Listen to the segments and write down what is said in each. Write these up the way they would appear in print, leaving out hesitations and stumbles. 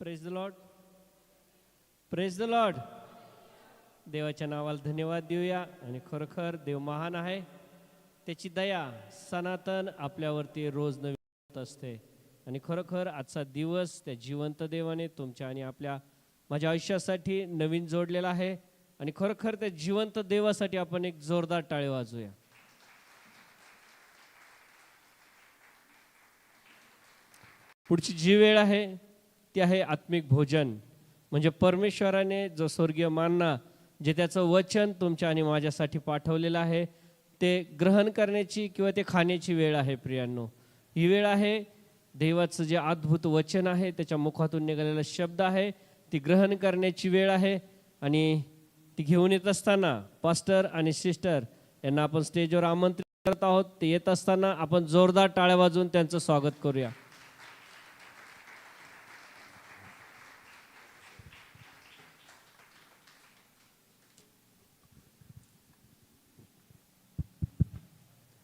Praise the Lord. Praise the Lord. देवाच्या नावाला धन्यवाद देऊया. आणि खरोखर देव महान आहे. त्याची दया सनातन आपल्यावरती रोज नवीन होत असते. आणि खरोखर आजचा दिवस त्या जिवंत देवाने तुमच्या आणि माझ्या आयुष्यासाठी नवीन जोडलेला आहे. आणि खरोखर त्या जिवंत देवासाठी आपण एक जोरदार टाळे वाजवूया. पुढची जी वेळ आहे ती आहे आत्मिक भोजन. म्हणजे परमेश्वराने जो स्वर्गीय मानना जे त्याचं वचन तुमच्या आणि माझ्यासाठी पाठवलेलं आहे ते ग्रहण करण्याची किंवा ते खाण्याची वेळ आहे. प्रियांनो, ही वेळ आहे देवाचं जे अद्भुत वचन आहे त्याच्या मुखातून निघालेला शब्द आहे ती ग्रहण करण्याची वेळ आहे. आणि ती घेऊन येत असताना पास्टर आणि सिस्टर यांना आपण स्टेजवर आमंत्रित करत आहोत. ते येत असताना आपण जोरदार टाळ्या वाजवून त्यांचं स्वागत करूया.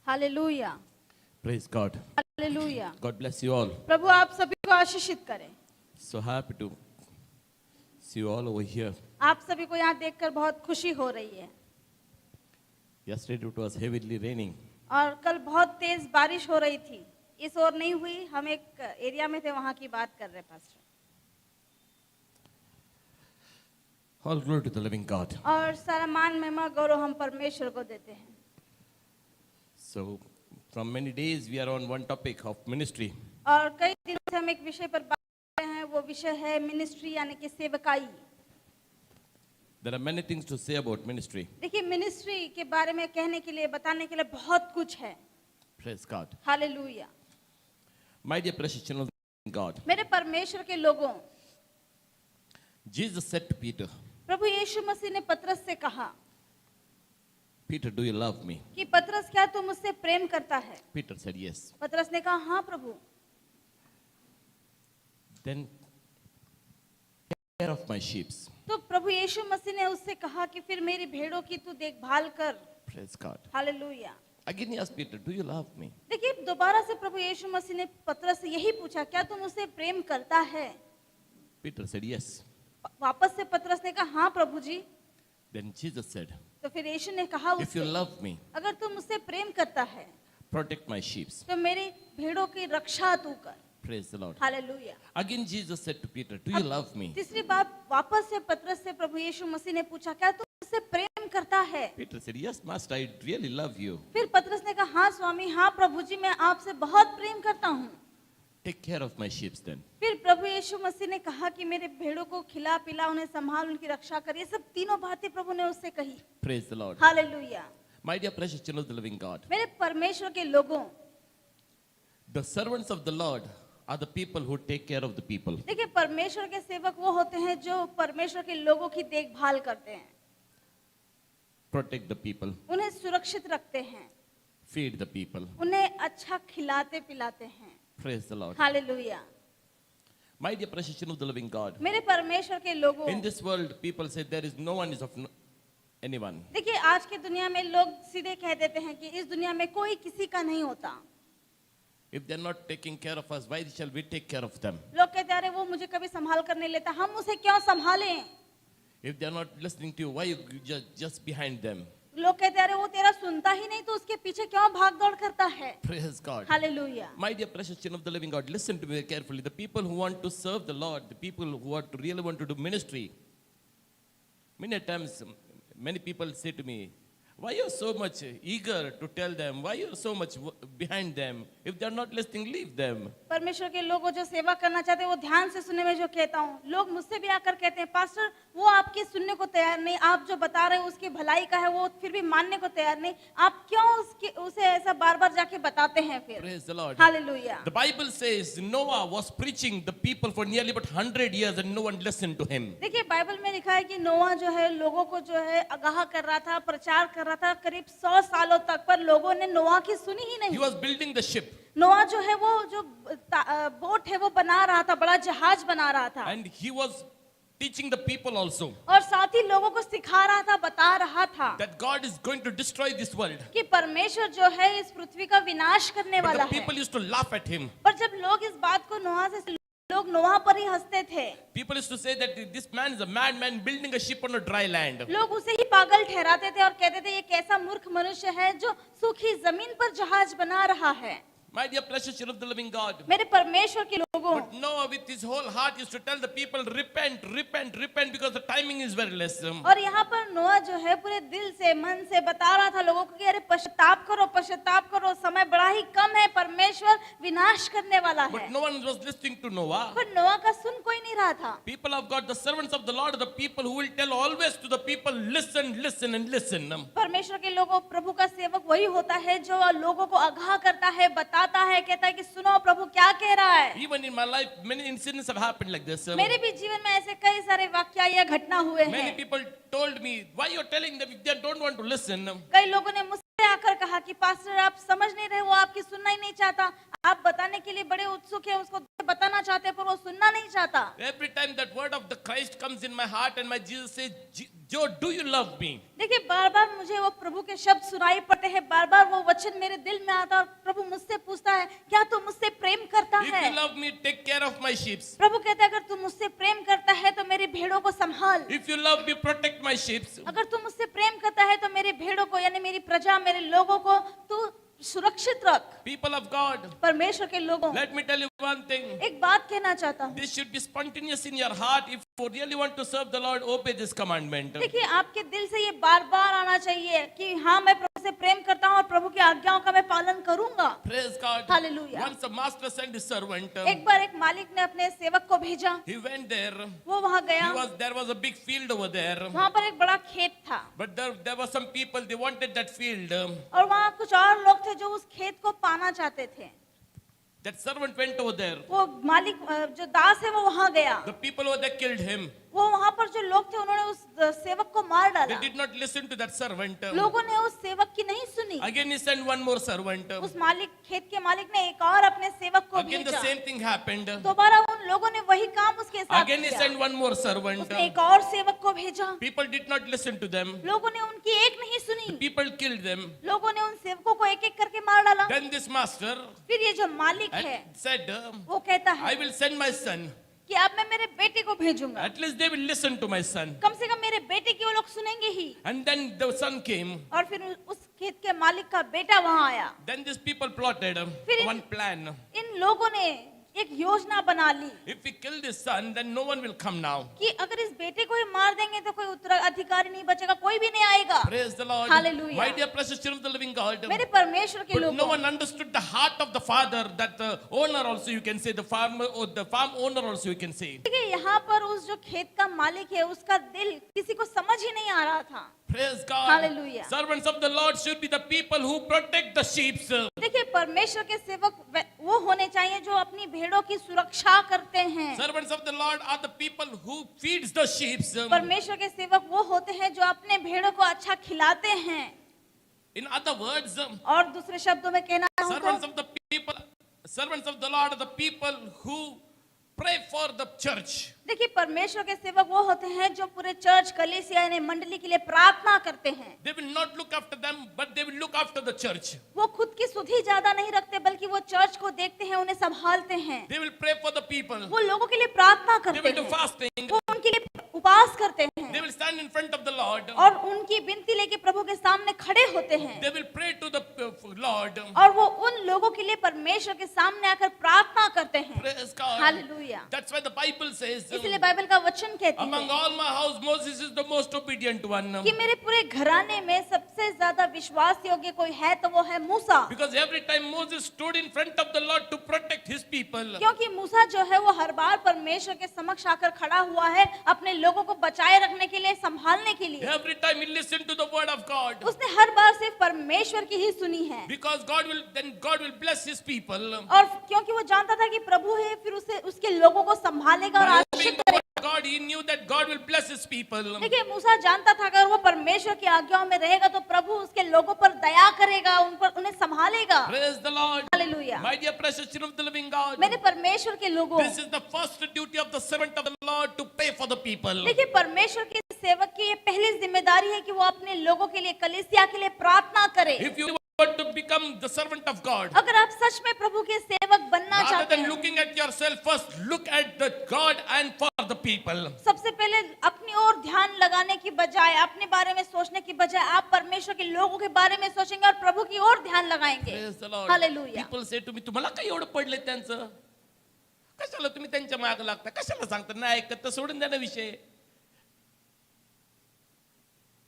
Hallelujah. Praise God. Hallelujah. God bless you all. प्रभु आप सभी को आशीषित करें. So happy to see you all over here. आप सभी को यहाँ देखकर बहुत खुशी हो रही है. Yesterday it was heavily raining. और कल बहुत तेज बारिश हो रही थी. इस ओर नहीं हुई, हम एक एरिया में थे, वहाँ की बात कर रहे pastor. All glory to the living God. और सारा मान महिमा गौरव हम परमेश्वर को देते हैं. So from many days we are on one topic of ministry. और कई दिनों से हम एक विषय पर बात कर रहे हैं. वो विषय है मिनिस्ट्री यानी कि सेवकाई. There are many things to say about ministry. देखिए, मिनिस्ट्री के बारे में कहने के लिए, बताने के लिए बहुत कुछ है. Praise God. Hallelujah. My dear precious children of God. मेरे परमेश्वर के लोगों, Jesus said to Peter, प्रभु यीशु मसीह ने पतरस से कहा Peter, do you love me? कि पतरस, क्या तू मुझसे प्रेम करता है? Peter said yes. पतरस ने कहा हाँ प्रभु. Then take care of my sheep. तो प्रभु यीशु मसीह ने उससे कहा कि फिर मेरी भेड़ों की तू देखभाल कर. Praise God. Hallelujah. Again he asked Peter, do you love me? देखिए, दोबारा से प्रभु यीशु मसीह ने पतरस से यही पूछा, क्या तू मुझसे प्रेम करता है? Peter said yes. वापस से पतरस ने कहा हाँ प्रभु जी. Then Jesus said, तो फिर यीशु ने कहा if you उससे, love me, अगर तू मुझसे प्रेम करता है protect my sheep. तो मेरी भेड़ों की रक्षा तू कर. Praise the Lord. Hallelujah. Again Jesus said to Peter, do you love me? तीसरी बात वापस से पतरस से प्रभु यीशु मसीह ने पूछा, क्या तू मुझसे प्रेम करता है? Peter said, yes, Master, I really love you. फिर पतरस ने कहा हाँ स्वामी, हाँ प्रभु जी, मैं आपसे बहुत प्रेम करता हूँ. Take care of my sheep then. फिर प्रभु यीशु मसीह ने कहा कि मेरे भेड़ों को खिला पिला, उन्हें संभाल, उनकी रक्षा कर. ये सब तीनों बातें प्रभु ने उससे कही. Praise the Lord. Hallelujah. My dear precious children of the living God, मेरे परमेश्वर के लोगों, the servants of the Lord are the people who take care of the people. देखिए, परमेश्वर के सेवक वो होते हैं जो परमेश्वर के लोगों की देखभाल करते हैं, Protect the people. उन्हें सुरक्षित रखते हैं, Feed the people. उन्हें अच्छा खिलाते पिलाते हैं. Praise the Lord. Hallelujah. My dear precious children of the living God, मेरे परमेश्वर के लोगों, in this world people say there is no one is of anyone. देखिए आज की दुनिया में लोग सीधे कह देते हैं कि इस दुनिया में कोई किसी का नहीं होता. If they are not taking care of us, why shall we take care of them? लोग कहते हैं अरे वो मुझे कभी संभाल कर नहीं लेता, हम उसे क्यों संभालें? If they are not listening to you, why you just behind them? लोग कहते हैं अरे वो तेरा सुनता ही नहीं तो उसके पीछे क्यों भाग दौड़ करता है? Praise God. Hallelujah. My dear precious children of the living God, listen to me carefully. The people who want to serve the Lord, the people who want to really want to do ministry, many times, many people say to me, why you are so much eager to tell them? Why you are so much behind them? If they are not listening, leave them. परमेश्वर के लोगों जो सेवा करना चाहते हैं वो ध्यान से सुनने में जो कहता हूँ, लोग मुझसे भी आकर कहते हैं पास्टर वो आपकी सुनने को तैयार नहीं, आप जो बता रहे हो उसकी भलाई का है वो फिर भी मानने को तैयार नहीं, आप क्यों उसे ऐसा बार बार जाके बताते हैं फिर? Praise the Lord. Hallelujah. The Bible says Noah was preaching the people for nearly about 100 years and no one listened to him. देखिए बाइबल में लिखा है कि नोआ जो है लोगों को जो है आगाह कर रहा था, प्रचार कर रहा था करीब 100 सालों तक, पर लोगों ने नोआ की सुनी ही He नहीं. was building the ship नोआ जो है वो जो बोट है वो बना रहा था, बड़ा जहाज बना रहा था, and he was teaching the people also और साथ ही लोगों को सिखा रहा था, बता रहा था that God is going to destroy this world. कि परमेश्वर जो है इस पृथ्वी का विनाश करने But वाला the है. people used to laugh at him. पर जब लोग इस बात को नोआ से लोग नोहा पर ही हंसते थे। People used to say that this man is a madman building a ship on a dry land. लोग उसे ही पागल ठहराते थे और कहते थे ये कैसा मूर्ख मनुष्य है जो सूखी जमीन पर जहाज बना रहा है। My dear precious children of the living God. मेरे परमेश्वर के लोगों, But Noah with his whole heart used to tell the people, repent, repent, repent, because the timing is very less. और यहाँ पर नोआ जो है पूरे दिल से मन से बता रहा था लोगों को कि अरे पश्चाताप करो, समय बड़ा ही कम है, परमेश्वर विनाश करने वाला है। But no one was listening to Noah. पर नोआ का सुन कोई नहीं रहा था। People of God, the servants of the Lord, are the people who will tell always to the people, listen, listen, and listen. परमेश्वर के लोगों, प्रभु का सेवक वही होता है जो लोगों को आगाह करता है, बताता है, कहता है कि सुनो प्रभु क्या कह रहा है। Even in my life, many incidents have happened like this. मेरे भी जीवन में ऐसे कई सारे वाक्य या घटना हुए Many हैं। people told me, why you're telling them if they don't want to listen? कई लोगों ने मुझसे आकर कहा कि पास्टर आप समझ नहीं रहे, वो आपकी सुनना ही नहीं चाहता, आप बताने के लिए बड़े उत्सुक है, उसको बताना चाहते हैं पर वो सुनना नहीं चाहता। Every time that word of the Christ comes in my heart and my Jesus says, Joe, do you love me? देखिए बार बार मुझे वो प्रभु के शब्द सुनाई पड़ते हैं, बार बार वो वचन मेरे दिल में आता है और प्रभु मुझसे पूछता है क्या तू मुझसे प्रेम करता If है। you love me, take care of my sheep. प्रभु कहता है अगर तू मुझसे प्रेम करता है तो मेरी भेड़ों को संभाल। If you love me, protect my sheep. अगर तू मुझसे प्रेम करता है तो मेरी भेड़ों को यानी मेरी प्रजा मेरे लोगों को तू सुरक्षित रख। People of God, परमेश्वर के लोगों, let me tell you one thing. एक बात कहना चाहता हूँ। This should be spontaneous in your heart. If you really want to serve the Lord, obey this commandment. देखिए आपके दिल से ये बार बार आना चाहिए कि हाँ मैं प्रभु से प्रेम करता हूँ और प्रभु की आज्ञाओं का मैं पालन करूंगा। Praise God. Hallelujah. Once a master sent his servant. एक बार एक मालिक ने अपने सेवक को भेजा, He went there. वो वहाँ गया, There was a big field over there. वहाँ पर एक बड़ा खेत था But there were some people, they wanted that field. और वहाँ कुछ और लोग थे जो उस खेत को पाना चाहते थे। That servant went over there. वो मालिक जो दास है वो वहाँ गया, The people over there killed him. वो वहाँ पर जो लोग थे उन्होंने उस सेवक को मार They डाला। did not listen to that servant. लोगों ने उस सेवक की नहीं सुनी। Again he sent one more servant. उस मालिक खेत के मालिक ने एक और अपने सेवक को Again the भेजा। same thing happened. दोबारा उन लोगों ने वही काम उसके साथ Again he किया। sent one more servant. उसने एक और सेवक को भेजा, People did not listen to them. लोगों ने उनकी एक नहीं सुनी, People killed them. लोगों ने उन सेवकों को एक एक करके मार डाला। Then this master फिर ये जो मालिक है had said, वो कहता I है will send my son. कि अब मैं मेरे बेटे को भेजूंगा, At least they will listen to my son. कम से कम मेरे बेटे की वो लोग सुनेंगे ही। And then the son came. और फिर उस खेत के मालिक का बेटा वहां आया। Then these people plotted फिर one plan. इन लोगों ने एक योजना बना ली If we kill this son, then no one will come now. कि अगर इस बेटे को ही मार देंगे तो कोई उत्तराधिकारी नहीं बचेगा, कोई भी नहीं आएगा। Praise the Lord. Hallelujah. My dear precious children of the living God. मेरे परमेश्वर के But लोग, no one understood the heart of the father, that the owner also you can say, the farmer or the farm owner also you can say. देखिए यहाँ पर उस जो खेत का मालिक है उसका दिल किसी को समझ ही नहीं आ रहा था। Praise God. Hallelujah. Servants of the Lord should be the people who protect the sheep. देखिए परमेश्वर के सेवक वो होने चाहिए जो अपनी भेड़ों की सुरक्षा करते हैं। Servants of the Lord are the people who feeds the sheep. परमेश्वर के सेवक वो होते हैं जो अपने भेड़ों को अच्छा खिलाते हैं। In other words, और दूसरे शब्दों में कहना चाहूँ servants तो of the people, servants of the Lord are the people who pray for the church. देखिए परमेश्वर के सेवक वो होते हैं जो पूरे चर्च कलीसिया यानी मंडली के लिए प्रार्थना करते हैं। They will not look after them, but they will look after the church. वो खुद की सुध ही ज्यादा नहीं रखते बल्कि वो चर्च को देखते हैं, उन्हें संभालते हैं। They will pray for the people. वो लोगों के लिए प्रार्थना They करते will do हैं, fasting. वो उनके लिए उपवास करते हैं They will stand in front of the Lord. और उनकी विनती लेके प्रभु के सामने खड़े होते हैं They will pray to the Lord. और वो उन लोगों के लिए परमेश्वर के सामने आकर प्रार्थना करते हैं। Praise God. Hallelujah. That's why the Bible says, इसलिए बाइबल का वचन कहती among है all my house, Moses is the most obedient one. कि मेरे पूरे घराने में सबसे ज्यादा विश्वास योग्य कोई है तो वो है मूसा, Because every time Moses stood in front of the Lord to protect his people, क्योंकि मूसा जो है वो हर बार परमेश्वर के समक्ष आकर खड़ा हुआ है अपने लोगों को बचाए रखने के लिए, संभालने के लिए। every time he listened to the word of God. उसने हर बार सिर्फ परमेश्वर की ही सुनी है Because God will bless his people. और क्योंकि वो जानता था कि प्रभु है फिर उसे उसके लोगों को संभालेगा और By आशीषित obeying the करेगा। word of God, he knew that God will bless his people. देखिए मूसा जानता था अगर वो परमेश्वर की आज्ञाओं में रहेगा तो प्रभु उसके लोगों पर दया करेगा, उन पर उन्हें संभालेगा। Praise the Lord. Hallelujah. My dear precious children of the living God, मेरे परमेश्वर के लोगों, this is the first duty of the servant of the Lord, to pay for the people. देखिए परमेश्वर के सेवक की ये पहली जिम्मेदारी है कि वो अपने लोगों के लिए, कलीसिया के लिए प्रार्थना करे। If you want to become the servant of God, अगर आप सच में प्रभु के सेवक बनना rather चाहते than हैं, looking at yourself first, look at the God and for the people. सबसे पहले अपनी ओर ध्यान लगाने की बजाय, अपने बारे में सोचने की बजाय, आप परमेश्वर के लोगों के बारे में सोचेंगे और प्रभु की ओर ध्यान लगाएंगे। Praise the Lord. Hallelujah. People say to me, तुम्हाला काय एवढं पडले त्यांचं? कशाला तुम्ही त्यांच्या मागे लागता? कशाला सांगता? नाही ऐकत तर सोडून द्या ना विषय.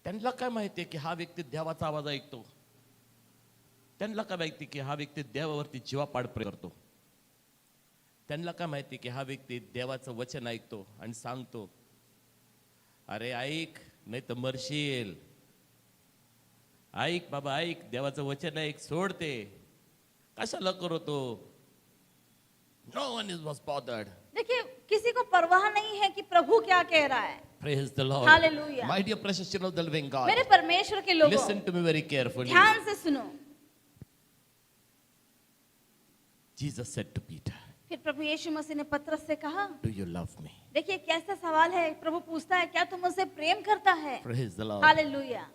त्यांना काय माहितीये की हा व्यक्ती देवाचा आवाज ऐकतो? त्यांना काय माहिती की हा व्यक्ती देवावरती जीवापाड प्रेम करतो? त्यांना काय माहिती की हा व्यक्ती देवाचं वचन ऐकतो आणि सांगतो, अरे ऐक नाही तर मरशील, ऐक बाबा ऐक, देवाचं वचन ऐक, सोड ते, कशाला करतो? No one is was bothered. देखिए, किसी को परवाह नहीं है कि प्रभु क्या कह रहा है। Praise the Lord. Hallelujah. My dear precious children of the living God, मेरे परमेश्वर के लोगों, listen to me very carefully. ध्यान से सुनो। Jesus said to Peter, फिर प्रभु यीशु मसीह ने पतरस से कहा, do you love me? देखिए कैसा सवाल है। प्रभु पूछता है, क्या तुम मुझसे प्रेम करता है? Praise the Lord. Hallelujah.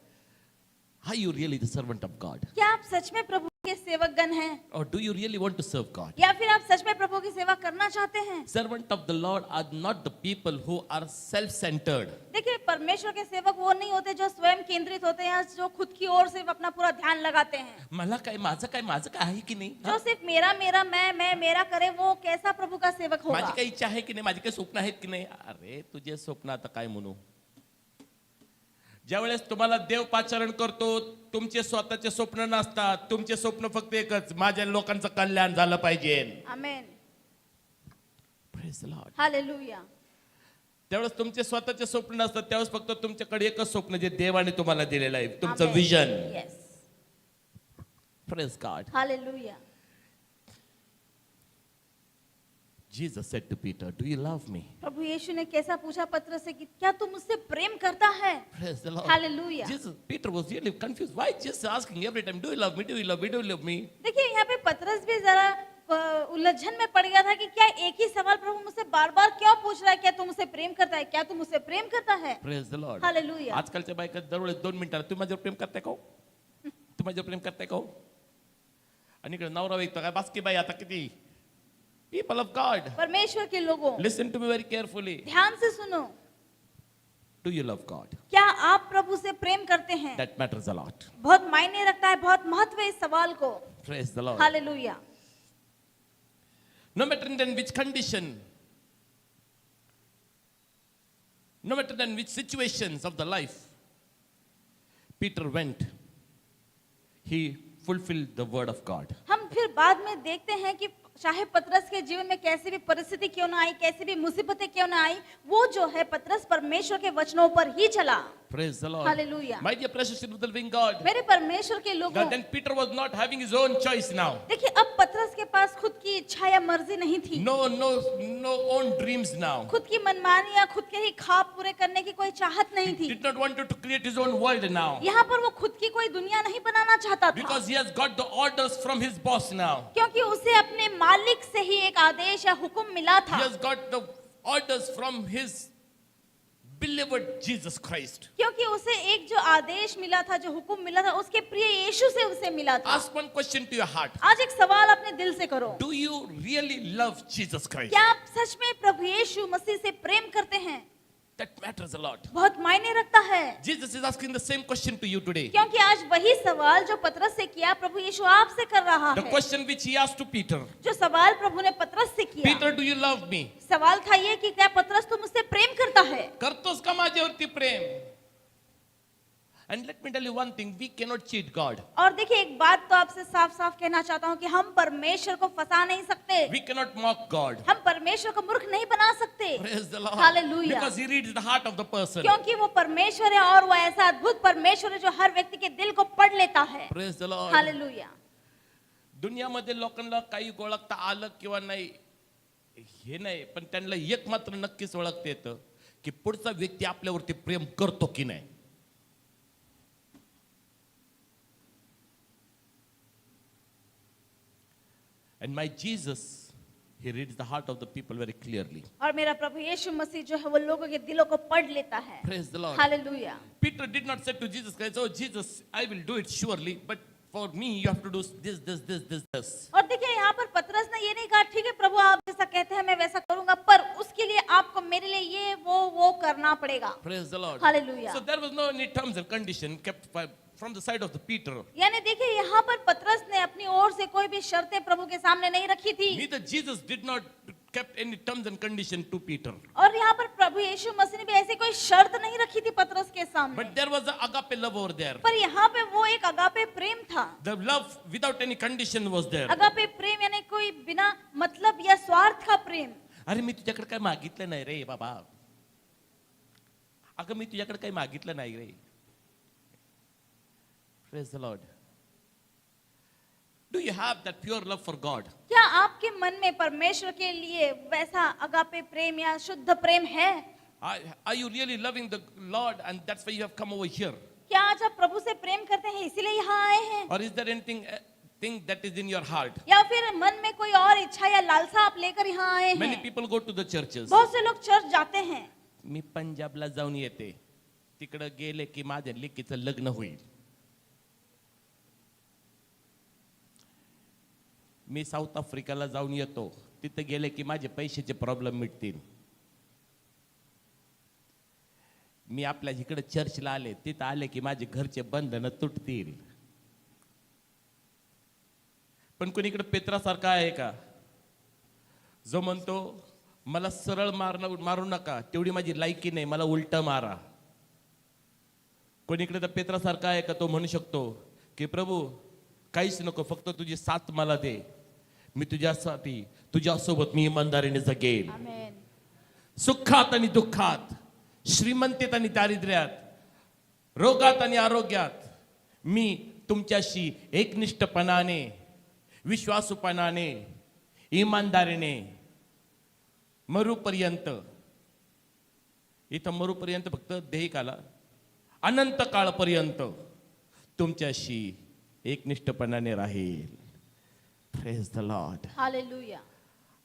Are you really the servant of God? क्या आप सच में प्रभु के सेवकगण हैं? Or do you really want to serve God? या फिर आप सच में प्रभु की सेवा करना चाहते हैं? Servant of the Lord are not the people who are self-centered. देखिए, परमेश्वर के सेवक वो नहीं होते जो स्वयं केंद्रित होते हैं, जो खुद की ओर सिर्फ अपना पूरा ध्यान लगाते हैं, मला काय माझं काय आहे की नाही? जो सिर्फ मेरा मेरा मैं मेरा करे। वो कैसा प्रभु का सेवक माझी होगा? काही इच्छा आहे की नाही? माझी काही स्वप्न आहेत की नाही? अरे तुझे स्वप्न आता काय म्हणू? ज्यावेळेस तुम्हाला देव पाचारण करतो, तुमचे स्वतःचे स्वप्न नसतात. तुमचे स्वप्न फक्त एकच, माझ्या लोकांचं कल्याण झालं पाहिजे. आमेन। Praise the Lord. हालेलुया। त्यावेळेस तुमचे स्वतःचे स्वप्न नसतात. त्यावेळेस फक्त तुमच्याकडे एकच स्वप्न जे देवाने तुम्हाला दिलेलं आहे, तुमचं amen. Vision. Yes. Praise God. Hallelujah. Jesus said to Peter, do you love me? प्रभु यीशु ने कैसा पूछा पतरस से कि क्या तू मुझसे प्रेम करता है? Praise the Lord. Hallelujah. Peter was really confused. Why Jesus asking every time, do you love me? Do you love me? Do you love me? देखिए, यहाँ पे पतरस भी जरा उलझन में पड़ गया था कि क्या एक ही सवाल प्रभु मुझसे बार बार क्यों पूछ रहा है? क्या तू मुझसे प्रेम करता है? क्या तू मुझसे प्रेम करता है? Praise the Lord. हालेलुया। आजकालच्या बायका दरवेळेस 2 मिनिटात, तू माझ्यावर प्रेम करताय का हो? तू माझ्यावर प्रेम करताय का हो? आणि इकडे नवरा ऐकतो काय, बास की बाई आता किती? People of God, परमेश्वर के लोगों, listen to me very carefully. ध्यान से सुनो। Do you love God? क्या आप प्रभु से प्रेम करते हैं? That matters a lot. बहुत मायने रखता है, बहुत महत्व है इस सवाल को। Praise the Lord. Hallelujah. No matter in which condition, no matter in which situations of the life, Peter went, he fulfilled the word of God. हम फिर बाद में देखते हैं कि चाहे पतरस के जीवन में कैसी भी परिस्थिति क्यों ना आई, कैसी भी मुसीबतें क्यों ना आई, वो जो है पतरस परमेश्वर के वचनों पर ही चला। Praise the Lord. Hallelujah. My dear precious children of the living God. मेरे परमेश्वर के लोगों, Then Peter was not having his own choice now. देखिए अब पतरस के पास खुद की इच्छा या मर्जी नहीं थी, No own dreams now. खुद की मनमानी या खुद के ही ख्वाब पूरे करने की कोई चाहत नहीं थी। Did not want to create his own world now. यहाँ पर वो खुद की कोई दुनिया नहीं बनाना चाहता था, Because he has got the orders from his boss now. क्योंकि उसे अपने मालिक से ही एक आदेश या हुक्म मिला He था, has got the orders from his beloved Jesus Christ. क्योंकि उसे एक जो आदेश मिला था, जो हुक्म मिला था, उसके प्रिय यीशु से उसे मिला था। Ask one question to your heart. आज एक सवाल अपने दिल से करो, Do you really love Jesus Christ? क्या आप सच में प्रभु यीशु मसीह से प्रेम करते हैं? That matters a lot. बहुत मायने रखता है, Jesus is asking the same question to you today. क्योंकि आज वही सवाल जो पतरस से किया प्रभु यीशु आपसे कर रहा The है। question which he asked to Peter. जो सवाल प्रभु ने पतरस से किया, Peter, do you love me? सवाल था ये कि क्या पतरस तू मुझसे प्रेम करता है? करतोस का माझ्यावरती प्रेम? And let me tell you one thing, we cannot cheat God. और देखिए एक बात तो आपसे साफ साफ कहना चाहता हूँ कि हम परमेश्वर को फंसा नहीं सकते, We cannot mock God. हम परमेश्वर को मूर्ख नहीं बना सकते। Praise the Lord. Hallelujah. Because he reads the heart of the person. क्योंकि वो परमेश्वर है और वो ऐसा अद्भुत परमेश्वर है जो हर व्यक्ति के दिल को पढ़ लेता है। Praise the Lord. हालेलुया। दुनियामध्ये लोकांना काही ओळखता आलं किंवा नाही हे नाही, पण त्यांना एक मात्र नक्कीच ओळखता येतं की पुढचा व्यक्ती आपल्यावरती प्रेम करतो की नाही. And my Jesus, he reads the heart of the people very clearly. और मेरा प्रभु यीशु मसीह जो है वो लोगों के दिलों को पढ़ लेता है। Praise the Lord. Hallelujah. Peter did not say to Jesus Christ, oh Jesus, I will do it surely, but for me you have to do this. और देखिए यहाँ पर पतरस ने ये नहीं कहा ठीक है प्रभु आप जैसा कहते हैं मैं वैसा करूंगा, पर उसके लिए आपको मेरे लिए ये वो करना पड़ेगा। Praise the Lord. Hallelujah. So there was no any terms and condition kept from the side of the Peter. यानी देखिए यहाँ पर पतरस ने अपनी ओर से कोई भी शर्तें प्रभु के सामने नहीं रखी थी, Neither Jesus did not kept any terms and condition to Peter. और यहाँ पर प्रभु यीशु मसीह ने भी ऐसी कोई शर्त नहीं रखी थी पतरस के सामने। But there was an agape love over there. पर यहाँ पे वो एक अगापे प्रेम था। The love without any condition was there. Agape प्रेम यानी कोई बिना मतलब या स्वार्थ का प्रेम। अरे मी तुझ्याकडे काय मागितलं नाही रे बाबा. अगं मी तुझ्याकडे काही मागितलं नाही रे. Praise the Lord. Do you have that pure love for God? क्या आपके मन में परमेश्वर के लिए वैसा अगापे प्रेम या शुद्ध प्रेम है? Are you really loving the Lord and that's why you have come over here? क्या आज आप प्रभु से प्रेम करते हैं इसीलिए यहाँ आए हैं? Or is there anything thing that is in your heart? या फिर मन में कोई और इच्छा या लालसा आप लेकर यहाँ आए Many हैं? people go to the churches. बहुत से लोग चर्च जाते हैं। मी पंजाबला जाऊन येते. तिकडे गेले की माझ्या लेकीचं लग्न होईल. मी साऊथ आफ्रिकाला जाऊन येतो. तिथे गेले की माझे पैशाचे प्रॉब्लेम मिटतील. मी आपल्या इकडे चर्चला आले, तिथे आले की माझे घरचे बंधन तुटतील. पण कोणी इकडे पेत्रासारखा आहे का जो म्हणतो मला सरळ मारू नका, तेवढी माझी लायकी नाही, मला उलट मारा. कोणी इकडे तर पेत्रासारखा आहे का तो म्हणू शकतो की प्रभू काहीच नको, फक्त तुझी साथ मला दे, मी तुझ्यासाठी तुझ्यासोबत मी इमानदारीने जगेन. आमेन. सुखात आणि दुःखात, श्रीमंतीत आणि दारिद्र्यात, रोगात आणि आरोग्यात मी तुमच्याशी एकनिष्ठपणाने, विश्वासूपणाने, इमानदारीने मरूपर्यंत, इथं मरूपर्यंत फक्त देहिकाला, अनंत काळपर्यंत तुमच्याशी एकनिष्ठपणाने राहील. Praise the Lord. Hallelujah.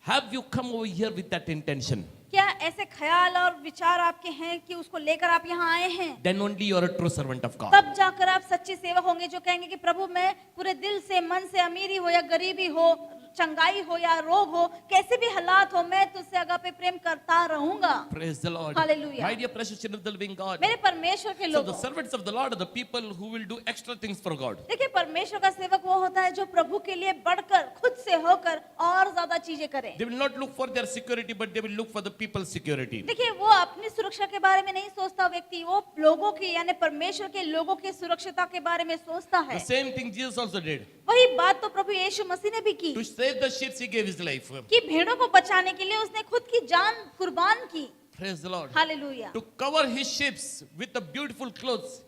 Have you come over here with that intention? क्या ऐसे ख्याल और विचार आपके हैं कि उसको लेकर आप यहाँ आए हैं? Then only you are a true servant of God. तब जाकर आप सच्चे सेवक होंगे जो कहेंगे कि प्रभु मैं पूरे दिल से, मन से, अमीरी हो या गरीबी हो, चंगाई हो या रोग हो, कैसे भी हालात हो, मैं तुझसे अगापे प्रेम करता रहूंगा। Praise the Lord. Hallelujah. My dear precious children of the living God. मेरे परमेश्वर के So लोगों, the servants of the Lord are the people who will do extra things for God. देखिए परमेश्वर का सेवक वो होता है जो प्रभु के लिए बढ़कर, खुद से होकर और ज्यादा चीजें करे। They will not look for their security, but they will look for the people's security. देखिए वो अपनी सुरक्षा के बारे में नहीं सोचता व्यक्ति, वो लोगों की यानी परमेश्वर के लोगों की सुरक्षिता के बारे में सोचता The है। same thing Jesus also did. वही बात तो प्रभु यीशु मसीह ने भी की To save the sheep, he gave his life. कि भेड़ों को बचाने के लिए उसने खुद की जान कुर्बान की। Praise the Lord. Hallelujah. To cover his sheep with the beautiful clothes,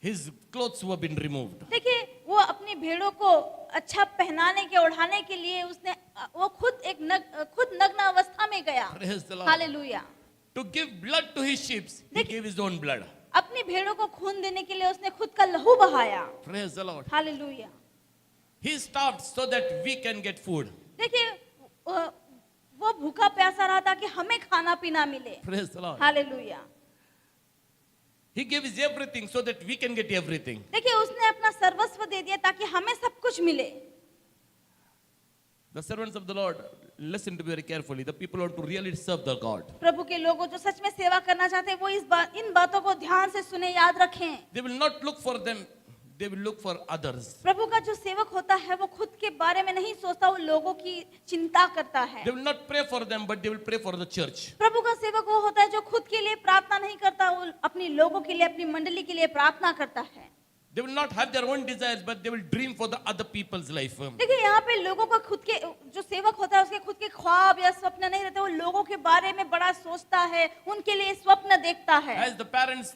his clothes were been removed. देखिए वो अपनी भेड़ों को अच्छा पहनाने के, ओढ़ाने के लिए उसने वो खुद नग्न अवस्था में गया। Praise the Lord. Hallelujah. To give blood to his sheep, he gave his own blood. अपनी भेड़ों को खून देने के लिए उसने खुद का लहू बहाया। Praise the Lord. Hallelujah. He starved so that we can get food. देखिए वो भूखा प्यासा रहा था कि हमें खाना पीना मिले। Praise the Lord. Hallelujah. He gave his everything so that we can get everything. देखिए उसने अपना सर्वस्व दे दिया ताकि हमें सब कुछ मिले। The servants of the Lord, listen to me very carefully. The people who want to really serve the God. प्रभु के लोगों जो सच में सेवा करना चाहते हैं वो इन बातों को ध्यान से सुने, याद रखें। They will not look for them, they will look for others. प्रभु का जो सेवक होता है वो खुद के बारे में नहीं सोचता, वो लोगों की चिंता करता है। They will not pray for them, but they will pray for the church. प्रभु का सेवक वो होता है जो खुद के लिए प्रार्थना नहीं करता, वो अपनी लोगों के लिए, अपनी मंडली के लिए प्रार्थना करता है। They will not have their own desires, but they will dream for the other people's life. देखिए यहाँ पे लोगों का खुद के जो सेवक होता है उसके खुद के ख्वाब या स्वप्न नहीं रहते, वो लोगों के बारे में बड़ा सोचता है, उनके लिए स्वप्न देखता है। As the parents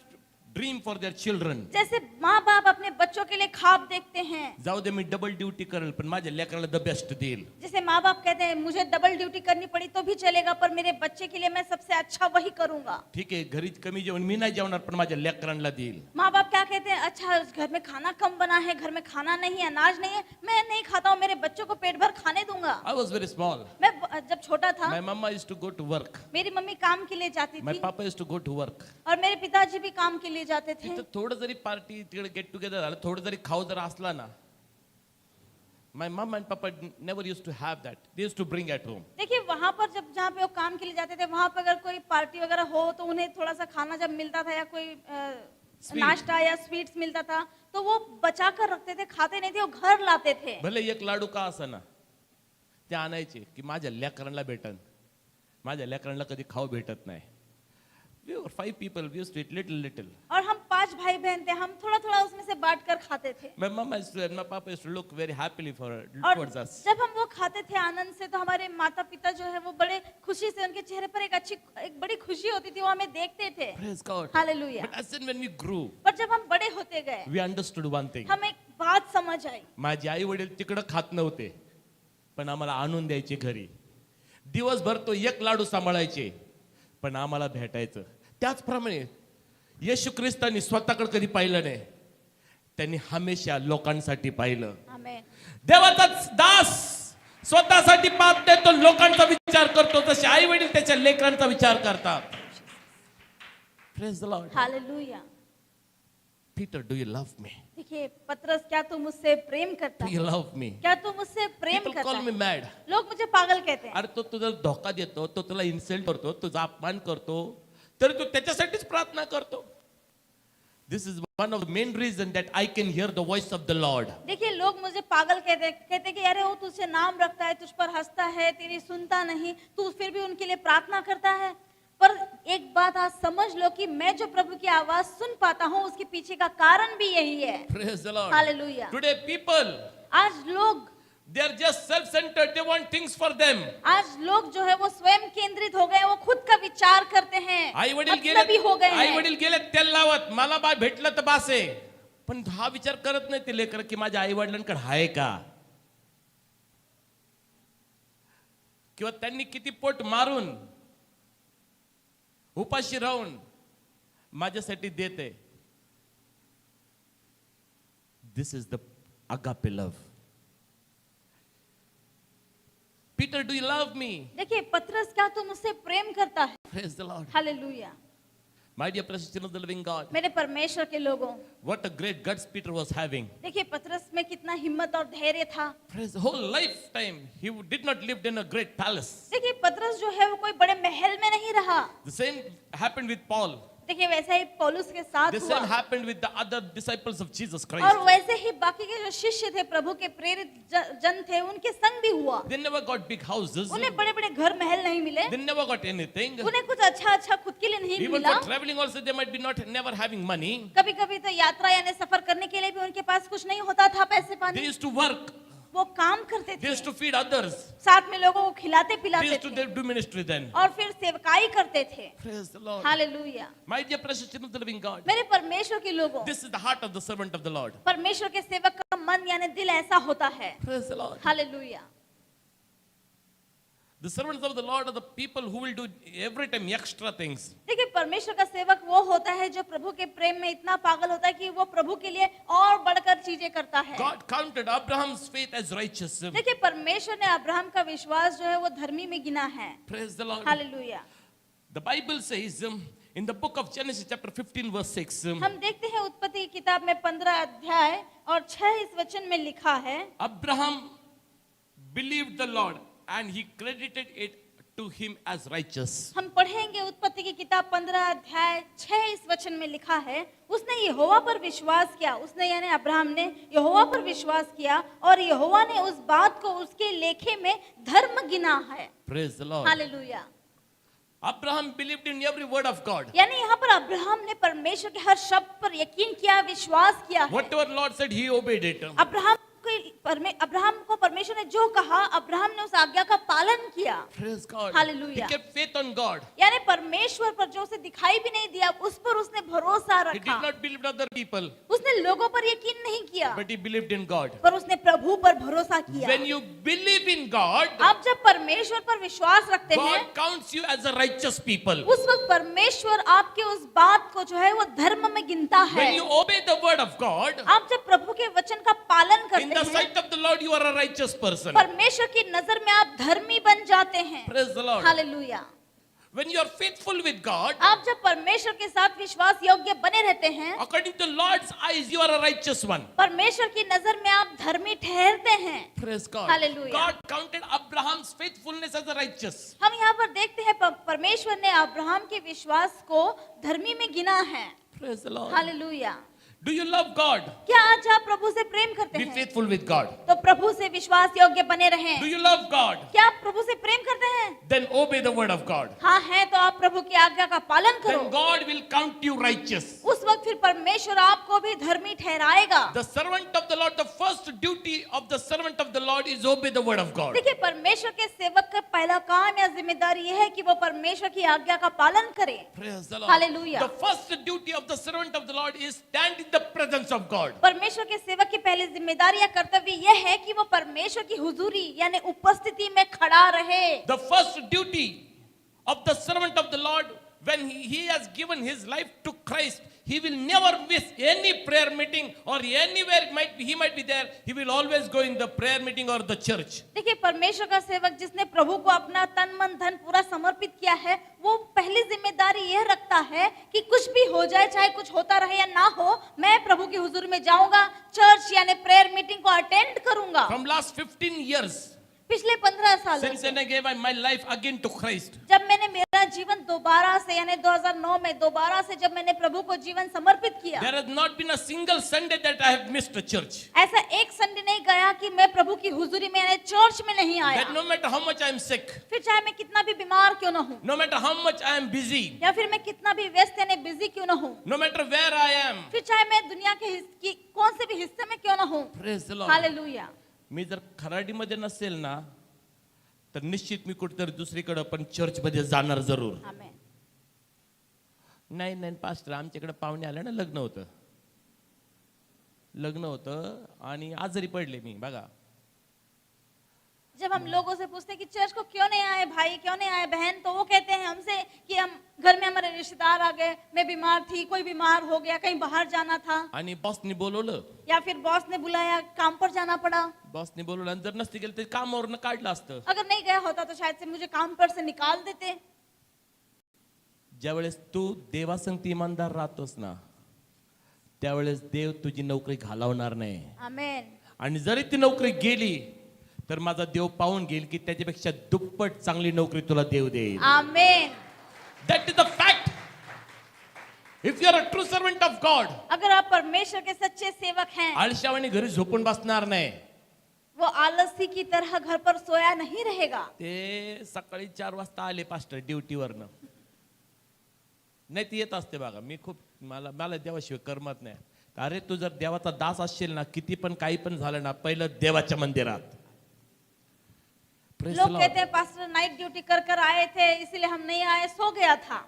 dream for their children. जैसे माँ बाप अपने बच्चों के लिए ख्वाब देखते हैं। जाऊ दे मी डबल ड्युटी करेल पण माझ्या लेकराला द बेस्ट देईल. जैसे माँ बाप कहते हैं मुझे डबल ड्यूटी करनी पड़ी तो भी चलेगा, पर मेरे बच्चे के लिए मैं सबसे अच्छा वही करूंगा। ठीक आहे घरी कमी जेवण मी नाही जेवणार पण माझ्या लेकरांना देईल. माँ बाप क्या कहते हैं, अच्छा घर में खाना कम बना है, घर में खाना नहीं है, अनाज नहीं है, मैं नहीं खाता हूँ, मेरे बच्चों को पेट भर खाने दूंगा। I was very small. मैं जब छोटा था My mama used to go to work. मेरी मम्मी काम के लिए जाती My थी papa used to go to work. और मेरे पिताजी भी काम के लिए लिए जाते थे, तिथं थोडं जरी पार्टी तिकडे गेट टुगेदर झालं, थोडं जरी खाऊ जर असला ना, my mum and papa never use to have that, they use to bring at home. देखिए वहां पर जब जहाँ पे वो काम के लिए जाते थे वहां पर अगर कोई पार्टी वगैरह हो तो उन्हें थोड़ा सा खाना जब मिलता था या कोई Sweet. नाश्ता या स्वीट्स मिलता था तो वो बचा कर रखते थे, खाते नहीं थे, वो घर लाते थे. भले एक लाडू का असा ना, ते आणायचे की माझ्या लेकरांना भेटन, माझ्या लेकरांना कधी खाऊ भेटत नाही. We were 5 people, we used to eat little. और हम 5 भाई बहन थे, हम थोड़ा थोड़ा उसमें से बांट कर खाते थे. My mom and my papa used to look very happily और towards us. जब हम वो खाते थे आनंद से तो हमारे माता पिता जो है वो बड़े खुशी से, उनके चेहरे पर एक बड़ी खुशी होती थी, वो हमें देखते थे. Praise God. Hallelujah. But as in when we grew, पर जब हम बड़े होते गए we understood one thing. हमें एक बात समझ आई. माझे आई वडील तिकडं खात नव्हते, पण आम्हाला आणून द्यायचे घरी. दिवसभर तो एक लाडू सांभाळायचे, पण आम्हाला भेटायचं. त्याचप्रमाणे येशू ख्रिस्तांनी स्वतःकडे कधी पाहिलं नाही, त्यांनी हमेशा लोकांसाठी पाहिलं. आमेन. देवाचा दास स्वतःसाठी पाप देतो, लोकांचा विचार करतो, तसे आई वडील त्याच्या लेकरांचा विचार करतात. Praise the Lord. Hallelujah. Peter, do you love me? देखिए पतरस, क्या तू मुझसे प्रेम करता Do है? you love me? क्या तू मुझसे प्रेम People करता call me है? mad. लोग मुझे पागल कहते हैं. अरे तो तुझा धोका देतो, तो तुला इन्सल्ट करतो, तुझा अपमान करतो, तर तू त्याच्यासाठीच प्रार्थना करतो. This is one of the main reason that I can hear the voice of the Lord. देखिए लोग मुझे पागल कहते कि अरे वो तुझसे नाम रखता है, तुझ पर हंसता है, तेरी सुनता नहीं, तू फिर भी उनके लिए प्रार्थना करता है. पर एक बात आज समझ लो कि मैं जो प्रभु की आवाज सुन पाता हूँ उसके पीछे का कारण भी यही है. Praise the Lord. Hallelujah. Today people, आज लोग they are just self-centered. They want things for them. आज लोग जो है वो स्वयं केंद्रित हो गए, वो खुद का विचार करते हैं, आई वडील मतलबी हो गए आई हैं. वडील गेले तेल लावत, मला बा भेटलं तर बास आहे. पण हा विचार करत नाही ते लेकर की माझ्या आई वडिलांकडे आहे का, किंवा त्यांनी किती पोट मारून उपाशी राहून माझ्यासाठी देते. This is the agape love. Peter, do you love me? देखिए पतरस, क्या तू मुझसे प्रेम करता है? Praise the Lord. Hallelujah. My dear precious children of the living God, मेरे परमेश्वर के लोगों, what a great guts Peter was having. देखिए पतरस में कितना हिम्मत और धैर्य था. Praise the whole lifetime he did not live in a great palace. देखिए पतरस जो है वो कोई बड़े महल में नहीं रहा. The same happened with Paul. देखिए वैसा ही पौलुस के साथ The हुआ. same happened with the other disciples of Jesus Christ. और वैसे ही बाकी के जो शिष्य थे, प्रभु के प्रेरित जन थे, उनके संग भी हुआ. They never got big houses. उन्हें बड़े बड़े घर महल नहीं मिले, They never got anything. उन्हें कुछ अच्छा अच्छा खुद के लिए नहीं Even मिला. for traveling also they might be not never having money. कभी कभी तो यात्रा यानी सफर करने के लिए भी उनके पास कुछ नहीं होता था, पैसे They पानी. used to work. वो काम करते They थे, used to feed others. साथ में लोगों को खिलाते They पिलाते used to थे do ministry then. और फिर सेवकाई करते थे. Praise the Lord. Hallelujah. My dear precious children of the living God, मेरे परमेश्वर के लोगों, this is the heart of the servant of the Lord. परमेश्वर के सेवक का मन यानी दिल ऐसा होता है. Praise the Lord. Hallelujah. The servants of the Lord are the people who will do every time extra things. देखिए परमेश्वर का सेवक वो होता है जो प्रभु के प्रेम में इतना पागल होता है कि वो प्रभु के लिए और बढ़कर चीजें करता है. God counted Abraham's faith as righteous. देखिए परमेश्वर ने अब्राहम का विश्वास जो है वो धर्मी में गिना है. Praise the Lord. Hallelujah. The Bible says in the book of Genesis chapter 15 verse 6, हम देखते हैं उत्पत्ति की किताब में 15 अध्याय और 6 इस वचन में लिखा है, Abraham believed the Lord and he credited it to him as righteous. हम पढ़ेंगे उत्पत्ति की किताब 15 अध्याय 6 इस वचन में लिखा है, उसने यहोवा पर विश्वास किया. उसने यानी अब्राहम ने यहोवा पर विश्वास किया और यहोवा ने उस बात को उसके लेखे में धर्म गिना है. Praise the Lord. Hallelujah. Abraham believed in every word of God. यानी यहाँ पर अब्राहम ने परमेश्वर के हर शब्द पर यकीन किया, विश्वास किया है. Whatever Lord said, he obeyed it. Abraham को परमेश्वर ने जो कहा, अब्राहम ने उस आज्ञा का पालन किया. Praise God. Hallelujah. He kept faith on God. यानी परमेश्वर पर जो उसे दिखाई भी नहीं दिया, उस पर उसने भरोसा He did रखा. not believe in other people, उसने लोगों पर यकीन नहीं किया, but he believed in God. पर उसने प्रभु पर भरोसा किया. When you believe in God, आप जब परमेश्वर पर विश्वास रखते हैं, God counts you as a righteous people. उस वक्त परमेश्वर आपके उस बात को जो है वो धर्म में गिनता है. When you obey the word of God, आप जब प्रभु के वचन का पालन in करते the हैं, sight of the Lord, you are a righteous person. परमेश्वर की नजर में आप धर्मी बन जाते हैं. Praise the Lord. Hallelujah. when you are faithful with God, आप जब परमेश्वर के साथ विश्वास योग्य बने रहते हैं, according to Lord's eyes, you are a righteous one. परमेश्वर की नजर में आप धर्मी ठहरते हैं। Praise God. Hallelujah. God counted Abraham's faithfulness as a righteous. हम यहाँ पर देखते हैं परमेश्वर ने अब्राहम के विश्वास को धर्मी में गिना है। Praise the Lord. Hallelujah. Do you love God? क्या आज आप प्रभु से प्रेम करते Be हैं? faithful with God. तो प्रभु से विश्वास योग्य बने Do रहें। you love God? क्या आप प्रभु से प्रेम करते हैं? Then obey the word of God. हाँ है तो आप प्रभु की आज्ञा का पालन करो। Then God will count you righteous. उस वक्त फिर परमेश्वर आपको भी धर्मी ठहराएगा। The servant of the Lord, the first duty of the servant of the Lord is obey the word of God. देखिए परमेश्वर के सेवक का पहला काम या जिम्मेदारी यह है कि वो परमेश्वर की आज्ञा का पालन करे। Praise the Lord. Hallelujah. The first duty of the servant of the Lord is stand in the presence of God. परमेश्वर के सेवक की पहली जिम्मेदारी या कर्तव्य यह है कि वो परमेश्वर की हुजूरी यानी उपस्थिति में खड़ा रहे। The first duty of the servant of the Lord, when he has given his life to Christ, he will never miss any prayer meeting or anywhere he might be there. He will always go in the prayer meeting or the church. देखिए परमेश्वर का सेवक जिसने प्रभु को अपना तन मन धन पूरा समर्पित किया है, वो पहली जिम्मेदारी यह रखता है कि कुछ भी हो जाए, चाहे कुछ होता रहे या ना हो, मैं प्रभु की हुजूर में जाऊंगा, चर्च यानी प्रेयर मीटिंग को अटेंड करूंगा। From last 15 years, पिछले 15 सालों since से when I gave my life again to Christ, जब मैंने मेरा जीवन दोबारा से यानी 2009 में दोबारा से जब मैंने प्रभु को जीवन समर्पित किया, there has not been a single Sunday that I have missed a church. ऐसा एक संडे नहीं गया कि मैं प्रभु की हुजूरी में यानी चर्च में नहीं आया। That no matter how much I am sick, फिर चाहे मैं कितना भी बीमार क्यों ना हूँ, no matter how much I am busy, या फिर मैं कितना भी व्यस्त यानी बिजी क्यों ना हूँ, no matter where I am, फिर चाहे मैं दुनिया के कौन से भी हिस्से में क्यों ना हूँ। praise the Lord. हालेलुया। मी जर खराडीमध्ये नसेल ना, तर निश्चित मी कुठेतरी दुसरीकडे पण चर्च मध्ये जाणार जरूर. आमेन। नाही पास्टर, आमच्याकडे पाहुणे आले ना, लग्न होतं आणि आजारी पडले मी बघा. जब हम लोगों से पूछते हैं कि चर्च को क्यों नहीं आए भाई, क्यों नहीं आए बहन, तो वो कहते हैं हमसे कि हम घर में हमारे रिश्तेदार आ गए, मैं बीमार थी, कोई बीमार हो गया, कहीं बाहर जाना था, आणि बॉसने बोलवलं. या फिर बॉस ने बुलाया, काम पर जाना पड़ा। बॉसने बोलवलं आणि जर नसते गेलं तर कामावरनं काढलं असतं. अगर नहीं गया होता तो शायद से मुझे काम पर से निकाल देते। ज्यावेळेस तू देवासंगती इमानदार राहतोस ना, त्यावेळेस देव तुझी नोकरी घालवणार नाही. आमेन। आणि जरी ती नोकरी गेली तर माझा देव पाहून घेईल की त्याच्यापेक्षा दुप्पट चांगली नोकरी तुला देव देईल. आमेन। That is the fact. If you are a true servant of God, अगर आप परमेश्वर के सच्चे सेवक हैं, आळशावाने घरी झोपून बसणार नाही. वो आलसी की तरह घर पर सोया नहीं रहेगा। ते सकाळी 4 वाजता आले पास्टर ड्युटीवरनं. नाही ती येत असते बघा. मी खूप मला देवाशिवाय करमत नाही. अरे तू जर देवाचा दास असशील ना, किती पण काही पण झालं ना, पहिलं देवाच्या मंदिरात. Praise the लोग Lord. कहते हैं पास्टर नाइट ड्यूटी कर कर आए थे इसलिए हम नहीं आए, सो गया था।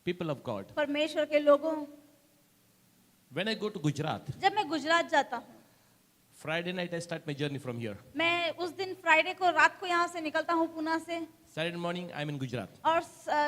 People of God, परमेश्वर के लोगों, when I go to Gujarat, जब मैं गुजरात जाता हूँ, Friday night I start my journey from here. मैं उस दिन फ्राइडे को रात को यहाँ से निकलता हूँ पुणे से, Saturday morning I'm in Gujarat. और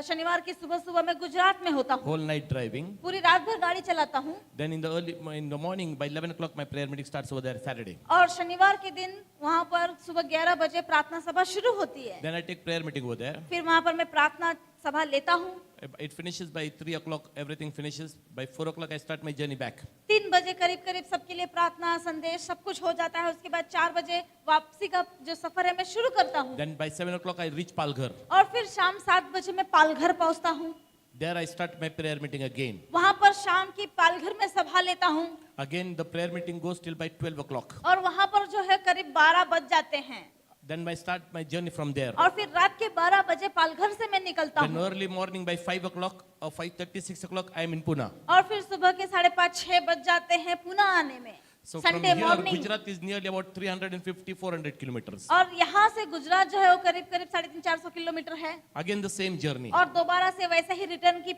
शनिवार की सुबह सुबह मैं गुजरात में होता हूँ, Whole night driving. पूरी रात भर गाड़ी चलाता हूँ। Then in the morning by 11 o'clock my prayer meeting starts over there Saturday. और शनिवार के दिन वहाँ पर सुबह 11 बजे प्रार्थना सभा शुरू होती है। Then I take prayer meeting over there. फिर वहाँ पर मैं प्रार्थना सभा लेता हूँ। It finishes by 3 o'clock. Everything finishes. By 4 o'clock I start my journey back. 3 बजे करीब करीब सबके लिए प्रार्थना संदेश सब कुछ हो जाता है। उसके बाद 4 बजे वापसी का जो सफर है मैं शुरू करता हूँ। Then by 7 o'clock I reach Palghar. और फिर शाम 7 बजे मैं पालघर पहुँचता हूँ। There I start my prayer meeting again. वहाँ पर शाम की पालघर में सभा लेता हूँ। Again the prayer meeting goes till by 12 o'clock. और वहाँ पर जो है करीब 12 बज जाते हैं। Then I start my journey from there. और फिर रात के 12 बजे पालघर से मैं निकलता Then हूँ। early morning by 5 o'clock or 5:30, 6 o'clock I am in Pune. और फिर सुबह के 5:30-6 बज जाते हैं पुणे आने में। So from Sunday here morning. Gujarat is nearly about 350-400 kilometers. और यहाँ से गुजरात जो है वो करीब करीब 350-400 किलोमीटर है। Again the same journey. और दोबारा से वैसे ही रिटर्न की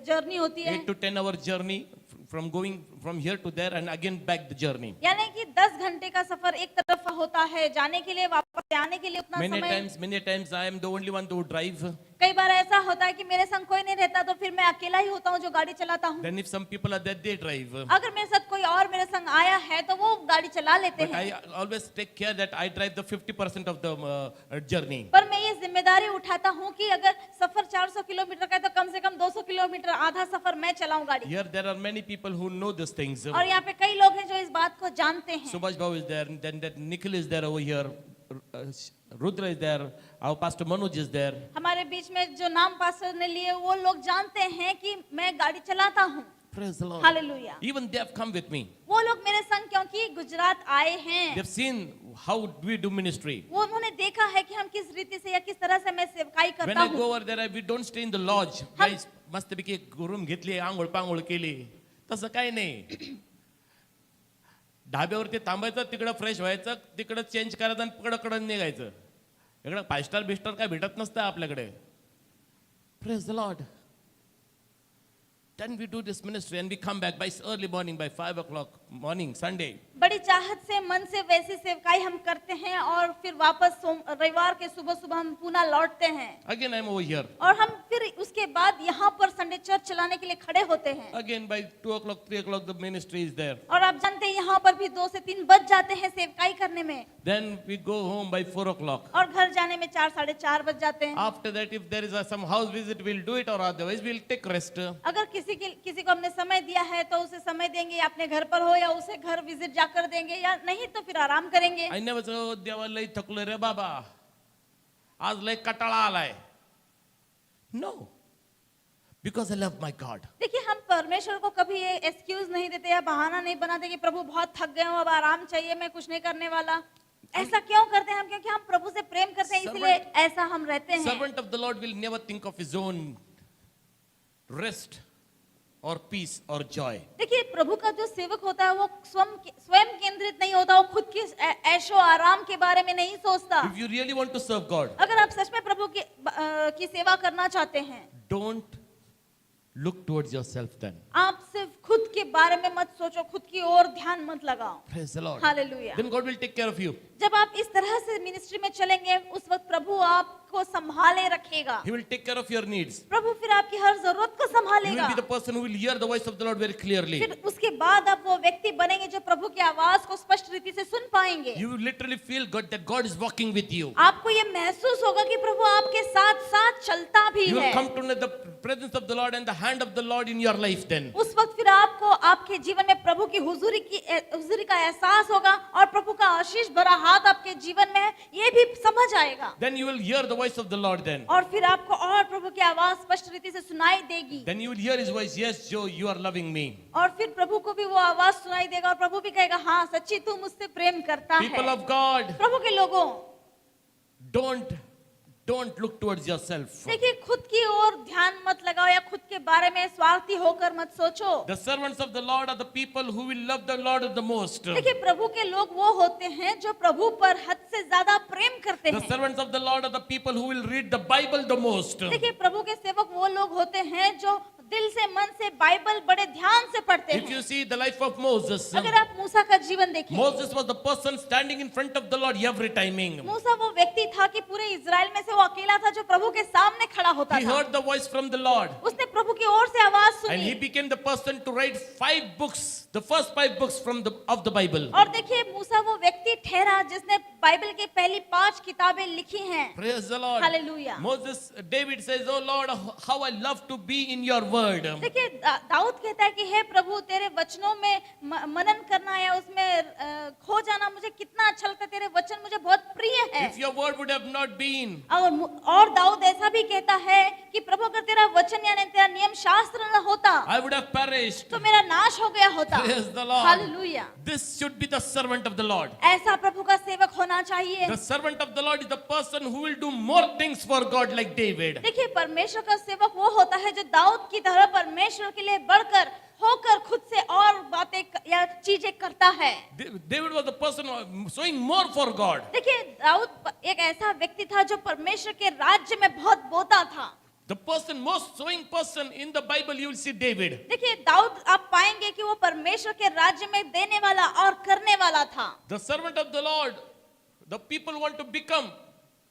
जर्नी होती है। 8 to 10 hour journey from going from here to there and again back the journey. यानी कि 10 घंटे का सफर एक तरफ होता है, जाने के लिए वापस आने के लिए उतना Many times I am the only one to drive. कई बार ऐसा होता है कि मेरे संग कोई नहीं रहता तो फिर मैं अकेला ही होता हूँ जो गाड़ी चलाता हूँ। Then if some people are there, they drive. अगर मेरे साथ कोई और मेरे संग आया है तो वो गाड़ी चला लेते But हैं, I always take care that I drive the 50% of the journey. पर मैं ये जिम्मेदारी उठाता हूँ कि अगर सफर 400 किलोमीटर का है तो कम से कम 200 किलोमीटर आधा सफर मैं चलाऊं गाड़ी। Here there are many people who know these things. और यहाँ पे कई लोग हैं जो इस बात को जानते हैं। Subhash Babu is there, and then that Nikhil is there over here, Rudra is there, our Pastor Manoj is there. हमारे बीच में जो नाम पास्टर ने लिए वो लोग जानते हैं कि मैं गाड़ी चलाता हूँ। Praise the Lord. Hallelujah. Even they have come with me. वो लोग मेरे संग क्योंकि गुजरात आए हैं, They've seen how we do ministry. वो उन्होंने देखा है कि हम किस रीति से या किस तरह से मैं सेवकाई When करता I हूँ। go over there, we don't stay in the lodge. Guys, मस्तपैकी रूम घेतली, आंघोळ पांघोळ केली. तसं काही नाही. ढाब्यावरती थांबायचं, तिकडं फ्रेश व्हायचं, तिकडं चेंज करायचं आणि पकडकडं निघायचं. इकडं 5 स्टार बिस्टार काय भेटत नसतं आपल्याकडे. Praise the Lord. Then we do this ministry and we come back by early morning, by 5 o'clock morning, Sunday. बड़ी चाहत से मन से वैसी सेवकाई हम करते हैं और फिर वापस रविवार के सुबह सुबह हम पुनः लौटते हैं। Again I'm over here. और हम फिर उसके बाद यहाँ पर संडे चर्च चलाने के लिए खड़े होते हैं। Again by 2 o'clock, 3 o'clock the ministry is there. और आप जानते हैं यहाँ पर भी 2 से 3 बज जाते हैं सेवकाई करने में। Then we go home by 4 o'clock. और घर जाने में 4 साढ़े 4 बज जाते हैं। After that, if there is some house visit, we'll do it, or otherwise we'll take rest. अगर किसी को हमने समय दिया है तो उसे समय देंगे, या अपने घर पर हो या उसे घर विजिट जाकर देंगे, या नहीं तो फिर आराम करेंगे। I never say, "Oh, देवा लय थकलो रे बाबा, आज लय कटाळा आलाय." No, because I love my God. देखिए, हम परमेश्वर को कभी ये एक्सक्यूज नहीं देते या बहाना नहीं बनाते कि प्रभु बहुत थक गए हो, अब आराम चाहिए, मैं कुछ नहीं करने वाला। ऐसा क्यों करते हैं हम? क्योंकि हम प्रभु से प्रेम करते हैं, इसलिए ऐसा हम रहते हैं। Servant of the Lord will never think of his own rest or peace or joy. देखिए, प्रभु का जो सेवक होता है वो स्वयं केंद्रित नहीं होता, वो खुद की ऐशो आराम के बारे में नहीं सोचता। If you really want to serve God, अगर आप सच में प्रभु की सेवा करना चाहते हैं, don't look towards yourself then. आप सिर्फ खुद के बारे में मत सोचो, खुद की ओर ध्यान मत लगाओ। Praise the Lord. Hallelujah. Then God will take care of you. जब आप इस तरह से मिनिस्ट्री में चलेंगे, उस वक्त प्रभु आपको संभाले रखेगा। He will take care of your needs. प्रभु फिर आपकी हर जरूरत को You will संभालेगा। be the person who will hear the voice of the Lord very clearly. फिर उसके बाद आप वो व्यक्ति बनेंगे जो प्रभु की आवाज को स्पष्ट रीति से सुन पाएंगे। You will literally feel God that God is walking with you. आपको ये महसूस होगा कि प्रभु आपके साथ साथ चलता भी You will है। come to know the presence of the Lord and the hand of the Lord in your life then. उस वक्त फिर आपको आपके जीवन में प्रभु की हुजूरी का एहसास होगा और प्रभु का आशीष भरा हाथ आपके जीवन में है, ये भी समझ आएगा। Then you will hear the voice of the Lord then. और फिर आपको और प्रभु की आवाज स्पष्ट रीति से सुनाई देगी। Then you will hear his voice, yes, Joe, you are loving me. और फिर प्रभु को भी वो आवाज सुनाई देगा और प्रभु भी कहेगा, हाँ सच्ची तू मुझसे प्रेम करता People है। of God, प्रभु के लोगों, don't look towards yourself. देखिए, खुद की ओर ध्यान मत लगाओ या खुद के बारे में स्वार्थी होकर मत सोचो। The servants of the Lord are the people who will love the Lord the most. देखिए, प्रभु के लोग वो होते हैं जो प्रभु पर हद से ज्यादा प्रेम करते The हैं। servants of the Lord are the people who will read the Bible the most. देखिए, प्रभु के सेवक वो लोग होते हैं जो दिल से मन से बाइबल बड़े ध्यान से पढ़ते If you हैं। see the life of Moses, अगर आप मूसा का जीवन देखें, Moses was the person standing in front of the Lord every timing. मूसा वो व्यक्ति था कि पूरे इजराइल में से वो अकेला था जो प्रभु के सामने खड़ा होता He था। heard the voice from the Lord. उसने प्रभु की ओर से आवाज And he सुनी became the person to write 5 books, the first 5 books of the Bible. और देखिए, मूसा वो व्यक्ति ठहरा जिसने बाइबल की पहली 5 किताबें लिखी हैं। Praise the Lord. Hallelujah. David says, "Oh Lord, how I love to be in your word." देखिए, दाऊद कहता है कि हे प्रभु, तेरे वचनों में मनन करना या उसमें खो जाना मुझे कितना अच्छा लगता है, तेरे वचन मुझे बहुत प्रिय है। If your word would have not been, और दाऊद ऐसा भी कहता है कि प्रभु, अगर तेरा वचन यानी तेरा नियम शास्त्र न होता I would have perished. तो मेरा नाश हो गया होता। Praise the Lord. Hallelujah. This should be the servant of the Lord. ऐसा प्रभु का सेवक होना चाहिए। The servant of the Lord is the person who will do more things for God like David. देखिए, परमेश्वर का सेवक वो होता है जो दाऊद की तरह परमेश्वर के लिए बढ़कर होकर खुद से और बातें या चीजें करता है। David was the person showing more for God. देखिए, दाऊद एक ऐसा व्यक्ति था जो परमेश्वर के राज्य में बहुत बोता था। The most showing person in the Bible, you will see David. देखिए, दाऊद आप पाएंगे कि वो परमेश्वर के राज्य में देने वाला और करने वाला था। The servant of the Lord, the people want to become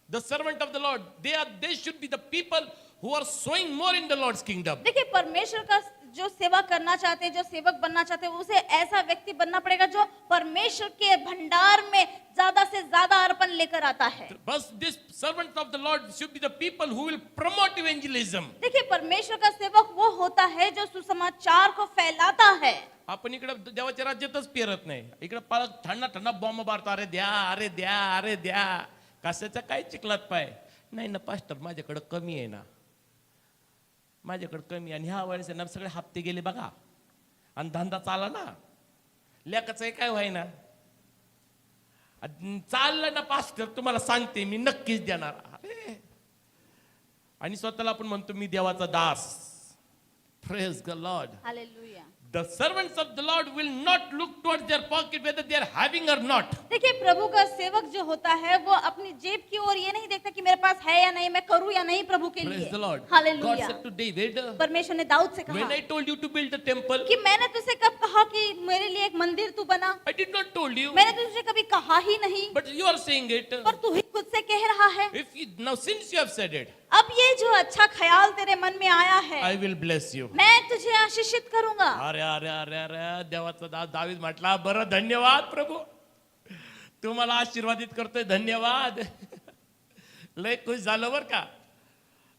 the servant of the Lord. They should be the people who are sowing more in the Lord's kingdom. देखिए, परमेश्वर का जो सेवा करना चाहते हैं, जो सेवक बनना चाहते हैं, उसे ऐसा व्यक्ति बनना पड़ेगा जो परमेश्वर के भंडार में ज्यादा से ज्यादा अर्पण लेकर आता है। But this servant of the Lord should be the people who will promote evangelism. देखिए, परमेश्वर का सेवक वो होता है जो सुसमाचार को फैलाता है। आपण इकडे देवाच्या राज्यातच पेरत नाही, इकडे पालक ठंडा ठंडा बॉम्ब मारतो, अरे द्या अरे द्या अरे द्या. कशाचा काय चिखलात पाय नाही ना पास्टर, माझ्याकडे कमी आहे ना, माझ्याकडे कमी. आणि ह्या वेळेस ना सगळे हप्ते गेले बघा, आणि धंदा चाला ना, लेकाचं काय व्हायना, चाललं ना पास्टर, तुम्हाला सांगते मी नक्कीच देणार. अरे, आणि स्वतःला आपण म्हणतो मी देवाचा दास. Praise the Lord. Hallelujah. The servants of the Lord will not look towards their pocket whether they are having or not. देखिए, प्रभु का सेवक जो होता है वो अपनी जेब की ओर ये नहीं देखता कि मेरे पास है या नहीं, मैं करूं या नहीं प्रभु के लिए। Praise the Lord. God hallelujah. said to David, परमेश्वर ने दाऊद से when कहा I told you to build the temple, कि मैंने तुझसे कब कहा कि मेरे लिए एक मंदिर तू बना, I did not told you, मैंने तुझसे कभी कहा ही नहीं, but you are saying it. पर तू ही खुद से कह रहा है। If you, now since you have said it, अब ये जो अच्छा ख्याल तेरे मन में आया है, I will bless you. मैं तुझे आशीषित करूंगा। अरे अरे अरे अरे, देवाचा दास दावीद म्हटला, बरं धन्यवाद प्रभू, तुम्हाला आशीर्वादित करतोय, धन्यवाद. लय खुश झालं बर का.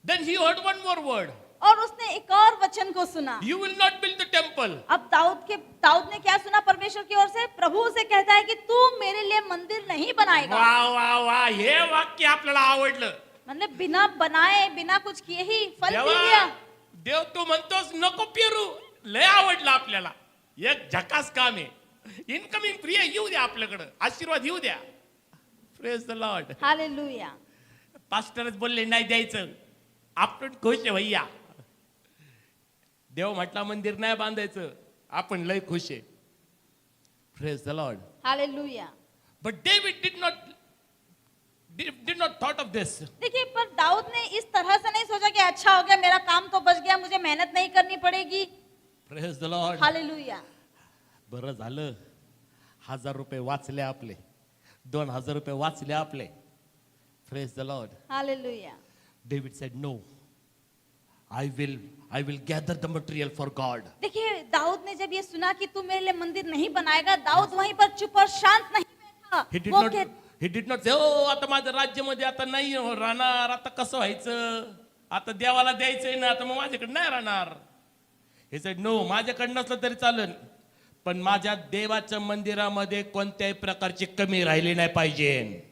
Then he heard one more word. और उसने एक और वचन को सुना। You will not build the temple. अब दाऊद ने क्या सुना परमेश्वर की ओर से? प्रभु से कहता है कि तू मेरे लिए मंदिर नहीं बनाएगा। वा वा वा, हे वाक्य आपल्याला आवडलं. मतलब बिना बनाए, बिना कुछ किए ही फल पी देवा, लिया। देव तू म्हणतोस नको पेरू, लय आवडलं आपल्याला, एक झकास काम आहे. इनकमिंग प्रिय येऊ द्या आपल्याकडं, आशीर्वाद येऊ द्या. Praise the Lord. हालेलुया। पास्टरच बोलले नाही द्यायचं, आपण खुश आहे भैया. देव म्हटला मंदिर नाही बांधायचं, आपण लय खुश आहे. Praise the Lord. Hallelujah. But David did not thought of this. देखिए, पर दाऊद ने इस तरह से नहीं सोचा कि अच्छा हो गया, मेरा काम तो बच गया, मुझे मेहनत नहीं करनी पड़ेगी। Praise the Lord. हालेलुया। बरं झालं, 1000 रुपये वाचले आपले, 2000 रुपये वाचले आपले. Praise the Lord. Hallelujah. David said, no, I will gather the material for God. देखिए, दाऊद ने जब ये सुना कि तू मेरे लिए मंदिर नहीं बनाएगा, दाऊद वहीं पर चुप और शांत नहीं बैठा। He did not say, oh, आता माझं राज्यामध्ये आता नाही राहणार, आता कसं व्हायचं, आता देवाला द्यायचंय ना, आता मग माझ्याकडे नाही राहणार. He said, no, माझ्याकडे नसलं तरी चालेल, पण माझ्या देवाच्या मंदिरामध्ये कोणत्याही प्रकारची कमी राहिली नाही पाहिजे.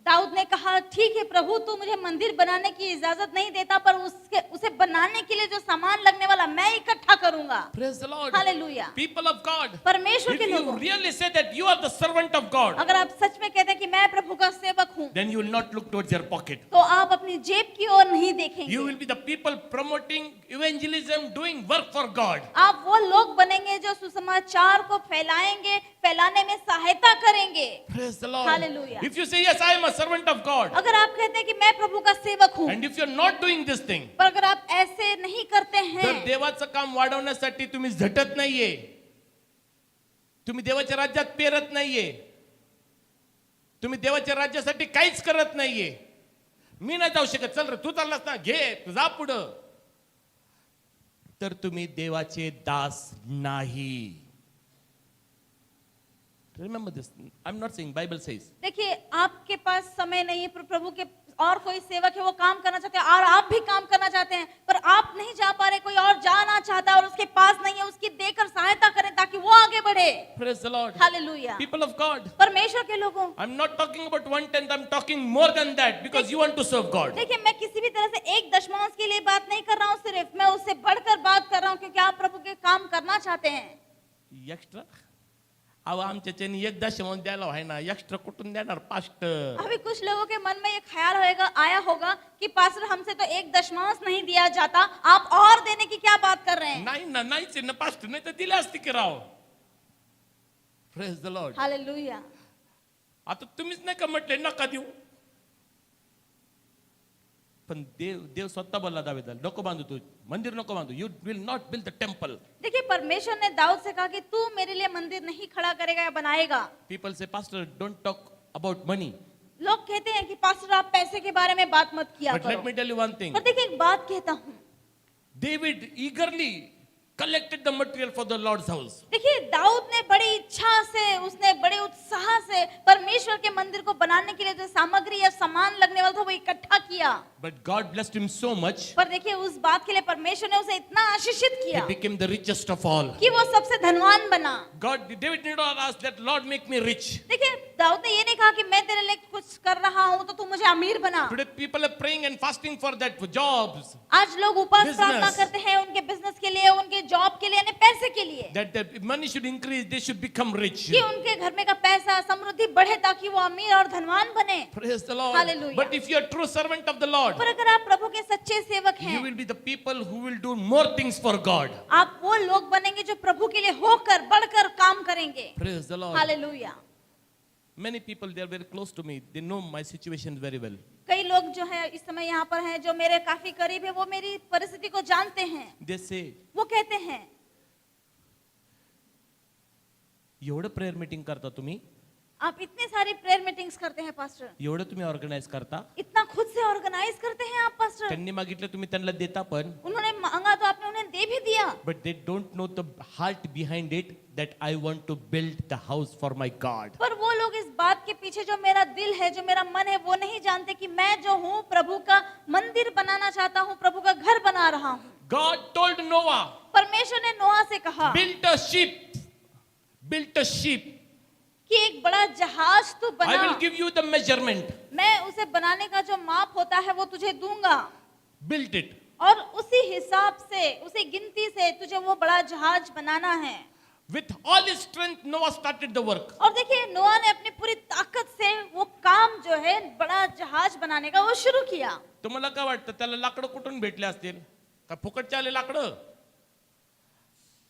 दाऊद ने कहा, ठीक है प्रभु, तू मुझे मंदिर बनाने की इजाजत नहीं देता, पर उसे बनाने के लिए जो सामान लगने वाला मैं इकट्ठा करूंगा। Praise the Lord. Hallelujah. People of God, परमेश्वर if के you लोगों, really say that you are the servant of God, अगर आप सच में कहते हैं कि मैं प्रभु का सेवक हूँ, then you will not look towards your pocket. तो आप अपनी जेब की ओर नहीं देखेंगे। You will be the people promoting evangelism, doing work for God. आप वो लोग बनेंगे जो सुसमाचार को फैलाएंगे, फैलाने में सहायता करेंगे। Praise the Lord. Hallelujah. If you say, yes, I am a servant of God, अगर आप कहते हैं कि मैं प्रभु का सेवक हूँ, and if you are not doing this thing, पर अगर आप ऐसे नहीं करते तर हैं, देवाचं काम वाढवण्यासाठी तुम्ही झटत नाहीये, तुम्ही देवाच्या राज्यात पेरत नाहीये, तुम्ही देवाच्या राज्यासाठी काहीच करत नाहीये. मी नाही जाऊ शकत, चल रे तू चाललास ना, घे तू जा पुढं, तर तुम्ही देवाचे दास नाही. Remember this. I'm not saying Bible says. देखिए, आपके पास समय नहीं है, प्रभु के और कोई सेवक है, वो काम करना चाहते हैं और आप भी काम करना चाहते हैं, पर आप नहीं जा पा रहे, कोई और जाना चाहता है और उसके पास नहीं है, उसकी देकर सहायता करें ताकि वो आगे बढ़े। Praise the Lord. Hallelujah. People of God, परमेश्वर के लोगों, I'm not talking about 1/10, I'm talking more than that, because you want to serve God. देखिए, मैं किसी भी तरह से 1/10 के लिए बात नहीं कर रहा हूँ, सिर्फ मैं उससे बढ़कर बात कर रहा हूँ, क्योंकि आप प्रभु के काम करना चाहते हैं। एक्स्ट्रा अहो आमच्याच्यानी 1/10 द्यायला व्हाय ना, एक्स्ट्रा कुठून देणार पास्टर. अभी कुछ लोगों के मन में ये ख्याल आया होगा कि पास्टर हमसे तो 1/10 नहीं दिया जाता, आप और देने की क्या बात कर रहे हैं? नाही ना, नाहीच आहे ना पास्टर, नाही तर दिले असते की Rao. Praise the Lord. Hallelujah. आता तुम्हीच नाही का म्हटले नका देऊ, पण देव स्वतः बोलला दावीदाला, नको बांधू तू मंदिर, नको बांधू, you will not build the temple. देखिए, परमेश्वर ने दाऊद से कहा कि तू मेरे लिए मंदिर नहीं खड़ा करेगा या बनाएगा। पीपल से pastor don't talk about money, लोग कहते हैं कि पास्टर आप पैसे के बारे में बात मत किया बट लेट करो। Me tell you one thing. पर देखिए, एक बात कहता हूँ, David eagerly collected the material for the Lord's house. देखिए दाऊद ने बड़ी इच्छा से, उसने बड़े उत्साह से परमेश्वर के मंदिर को बनाने के लिए जो सामग्री या सामान लगने वाला था वो इकट्ठा किया। But God blessed him so much, पर देखिए उस बात के लिए परमेश्वर ने उसे इतना आशीषित he किया became the richest of all. कि वो सबसे धनवान बना। David did not ask that, Lord, make me rich. देखिए दाऊद ने ये नहीं कहा कि मैं तेरे लिए कुछ कर रहा हूँ तो तू मुझे अमीर बना। Today people are praying and fasting for that, for jobs, आज लोग उपास Business. प्रार्थना करते हैं उनके बिजनेस के लिए, उनके जॉब के लिए, यानी पैसे के लिए, that the money should increase, they should become rich. कि उनके घर में का पैसा समृद्धि बढ़े ताकि वो अमीर और धनवान बने। Praise the Lord. Hallelujah. But if you are true servant of the Lord, पर अगर आप प्रभु के सच्चे सेवक you हैं, will be the people who will do more things for God. आप वो लोग बनेंगे जो प्रभु के लिए होकर बढ़कर काम करेंगे। Praise the Lord. Hallelujah. Many people, they are very close to me. They know my situation very well. कई लोग जो है इस समय यहाँ पर हैं जो मेरे काफी करीब है, वो मेरी परिस्थिति को जानते हैं। They say, वो कहते हैं एवढं प्रेयर मीटिंग करता तुम्ही, आप इतनी सारी प्रेयर मीटिंग्स करते हैं पास्टर, एवढं तुम्ही ऑर्गनाइज करता, इतना खुद से ऑर्गेनाइज करते हैं आप पास्टर। त्यांनी मागितलं तुम्ही त्यांना देता पण, उन्होंने मांगा तो आपने उन्हें दे भी दिया, but they don't know the heart behind it, that I want to build the house for my God. पर वो लोग इस बात के पीछे जो मेरा दिल है, जो मेरा मन है, वो नहीं जानते कि मैं जो हूँ प्रभु का मंदिर बनाना चाहता हूँ, प्रभु का घर बना रहा हूँ। God told Noah, परमेश्वर ने नोआ से कहा build a ship. कि एक बड़ा जहाज तू I will बना, give you the measurement. मैं उसे बनाने का जो माप होता है वो तुझे दूंगा, Build it. और उसी हिसाब से, उसी गिनती से तुझे वो बड़ा जहाज बनाना है। With all his strength, Noah started the work. और देखिए नोआ ने अपनी पूरी ताकद से वो काम जो है बड़ा जहाज बनाने का वो शुरू किया। तुम्हाला काय वाटतं त्याला लाकडं कुठून भेटले असतील? का फुकटचे आले लाकडं?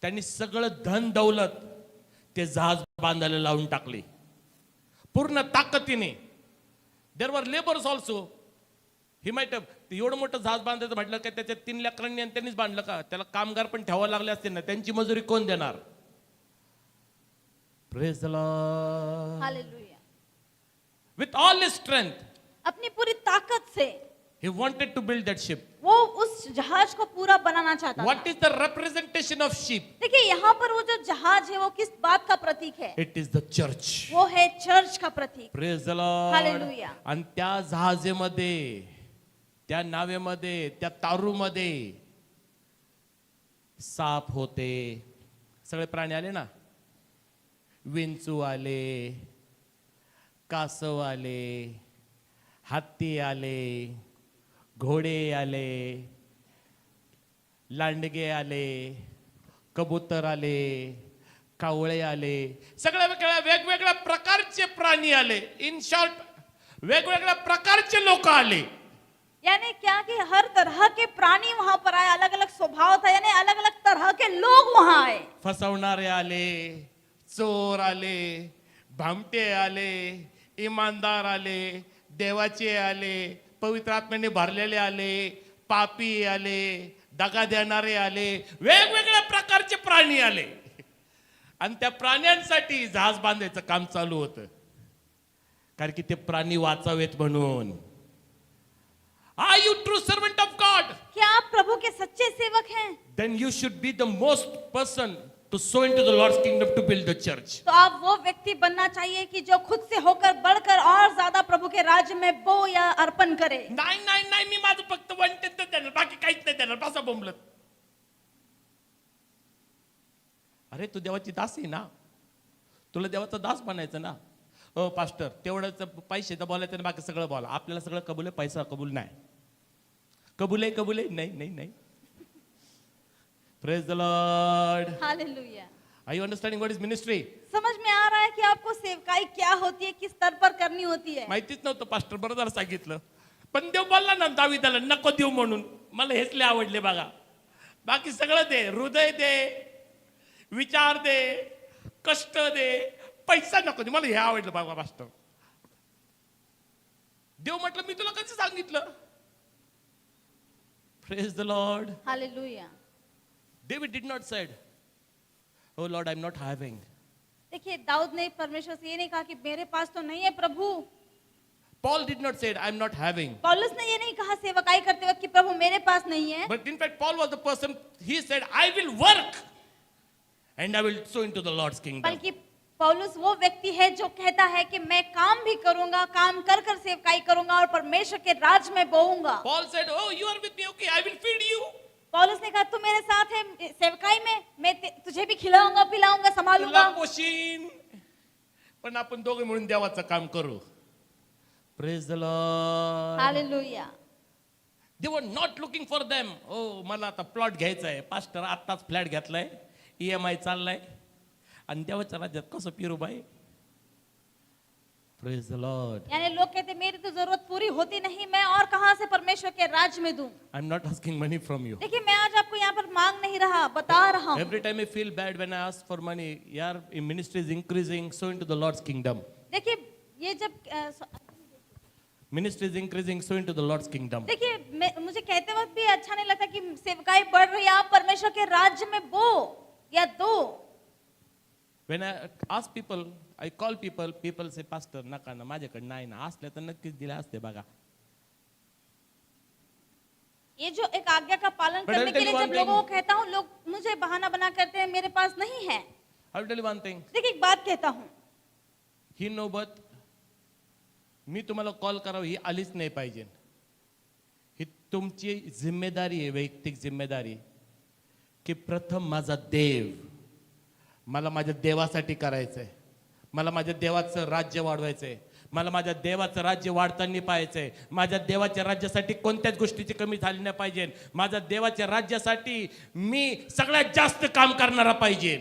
त्यांनी सगळं धन दौलत ते जहाज बांधायला लावून टाकले पूर्ण ताकदीने. देर वर लेबर्स ऑल्सो. ही माहित एवढं मोठं जहाज बांधायचं म्हटलं का त्याच्यात 3 लेकरांनी आणि त्यांनीच बांधलं का? त्याला कामगार पण ठेवावे लागले असते ना, त्यांची मजुरी कोण देणार? Praise the Lord. Hallelujah. With all his strength अपनी पूरी ताकत से ही wanted to build that ship. वो उस जहाज को पूरा बनाना चाहता व्हाट था। Is the representation of ship? देखिए यहाँ पर वो जो जहाज है वो किस बात का प्रतीक है? It is the church. वो है चर्च का प्रतीक। Praise the Lord. हालेलुया। आणि त्या जहाजेमध्ये, त्या नावेमध्ये, त्या तारूमध्ये साप होते, सगळे प्राणी आले ना, विंचू आले, कासव आले, हत्ती आले, घोडे आले, लांडगे आले, कबूतर आले, कावळे आले, सगळ्या वेगवेगळ्या प्रकारचे प्राणी आले. इन शॉर्ट वेगवेगळ्या प्रकारचे लोक आले. यानी क्या कि हर तरह के प्राणी वहां पर आए, अलग अलग स्वभाव था, यानी अलग अलग तरह के लोग वहां आए। फसवणारे आले, चोर आले, भामटे आले, इमानदार आले, देवाचे आले, पवित्र आत्म्याने भरलेले आले, पापी आले, दगा देणारे आले, वेगवेगळ्या प्रकारचे प्राणी आले. आणि त्या प्राण्यांसाठी जहाज बांधायचं काम चालू होतं, कारण की ते प्राणी वाचावेत म्हणून. Are you true servant of God? क्या आप प्रभु के सच्चे सेवक हैं? Then you should be the most person to sow into the Lord's kingdom to build the church. तो आप वो व्यक्ति बनना चाहिए कि जो खुद से होकर बढ़कर और ज्यादा प्रभु के राज्य में बो या अर्पण करे। नाही नाही नाही, मी माझं फक्त 1/10 देणार, बाकी काहीच नाही देणार, बसा बोंबलत. अरे तू देवाची दास आहे ना, तुला देवाचा दास बनायचं ना. हो पास्टर, तेवढंच पैसे तर बोलायचं ना, बाकी सगळं बोला. आपल्याला सगळं कबूल आहे, पैसा कबूल नाही. कबूल आहे, कबूल आहे, नाही नाही नाही. Praise the Lord. Hallelujah. Are you understanding what is ministry? समझ में आ रहा है कि आपको सेवकाई क्या होती है, किस स्तर पर करनी होती है। माहितीच नव्हतं पास्टर, बरं झालं सांगितलं. पण देव बोलला ना दाविदाला, नको देऊ म्हणून. मला हेच लय आवडले बघा. बाकी सगळं दे, हृदय दे, विचार दे, कष्ट दे, पैसा नको दे. मला हे आवडलं बाबा पास्टर. देव म्हटलं मी तुला कसं सांगितलं? Praise the Lord. Hallelujah. David did not said, "Oh Lord, I'm not having." देखिए दाऊद ने परमेश्वर से ये नहीं कहा कि मेरे पास तो नहीं है प्रभु, Paul did not say, I'm not having. पौलुस ने ये नहीं कहा सेवकाई करते वक्त कि प्रभु मेरे पास नहीं है, But in fact, Paul was the person, he said, I will work and I will sow into the Lord's kingdom. बल्कि पौलुस वो व्यक्ति है जो कहता है कि मैं काम भी करूंगा, काम कर कर सेवकाई करूंगा और परमेश्वर के राज में बोऊंगा। Paul said, oh, you are with me, okay, I will feed you. पौलुस ने कहा तू मेरे साथ है सेवकाई में, मैं तुझे भी खिलाऊंगा, पिलाऊंगा, संभालूंगा। तुला पोशीन. पण आपण दोघे म्हणून देवाचं काम करू. Praise the Lord. Hallelujah. They were not looking for them. Oh, मला आता प्लॉट घ्यायचा आहे. पास्टर आत्ताच फ्लॅट घेतलाय. EMI चाललाय. आणि देवाच्या राज्यात कसं फिरू बाई? Praise the Lord. यानी लोग कहते मेरी तो जरूरत पूरी होती नहीं, मैं और कहां से परमेश्वर के राज में दूं। I'm not asking money from you. देखिए मैं आज आपको यहाँ पर मांग नहीं रहा, बता रहा हूँ। Every time I feel bad when I ask for money, यार, ministry is increasing, so into the Lord's kingdom. देखिए ये जब Ministry is increasing, so into the Lord's kingdom. देखिए मुझे कहते वक्त भी अच्छा नहीं लगता कि सेवकाई बढ़ रही है, आप परमेश्वर के राज्य में बो या दो। When I ask people, I call people, people say, Pastor, नका ना, माझ्याकडे नाही ना, असले तर नक्कीच दिले असते बघा. ये जो एक आज्ञा का पालन But I'll करने के tell लिए you one जब लोगों को thing. कहता हूँ, लोग मुझे बहाना बना करते हैं, मेरे पास नहीं है। I will tell you one thing. देखिए एक बात कहता हूँ, ही नौबत मी तुम्हाला कॉल करावं ही आलीच नाही पाहिजे. ही तुमची जिम्मेदारी आहे, वैयक्तिक जिम्मेदारी, की प्रथम माझा देव, मला माझ्या देवासाठी करायचंय, मला माझ्या देवाचं राज्य वाढवायचंय, मला माझ्या देवाचं राज्य वाढताना पाहायचंय. माझ्या देवाच्या राज्यासाठी कोणत्याच गोष्टीची कमी झाली नाही पाहिजे. माझ्या देवाच्या राज्यासाठी मी सगळ्यात जास्त काम करणारा पाहिजे.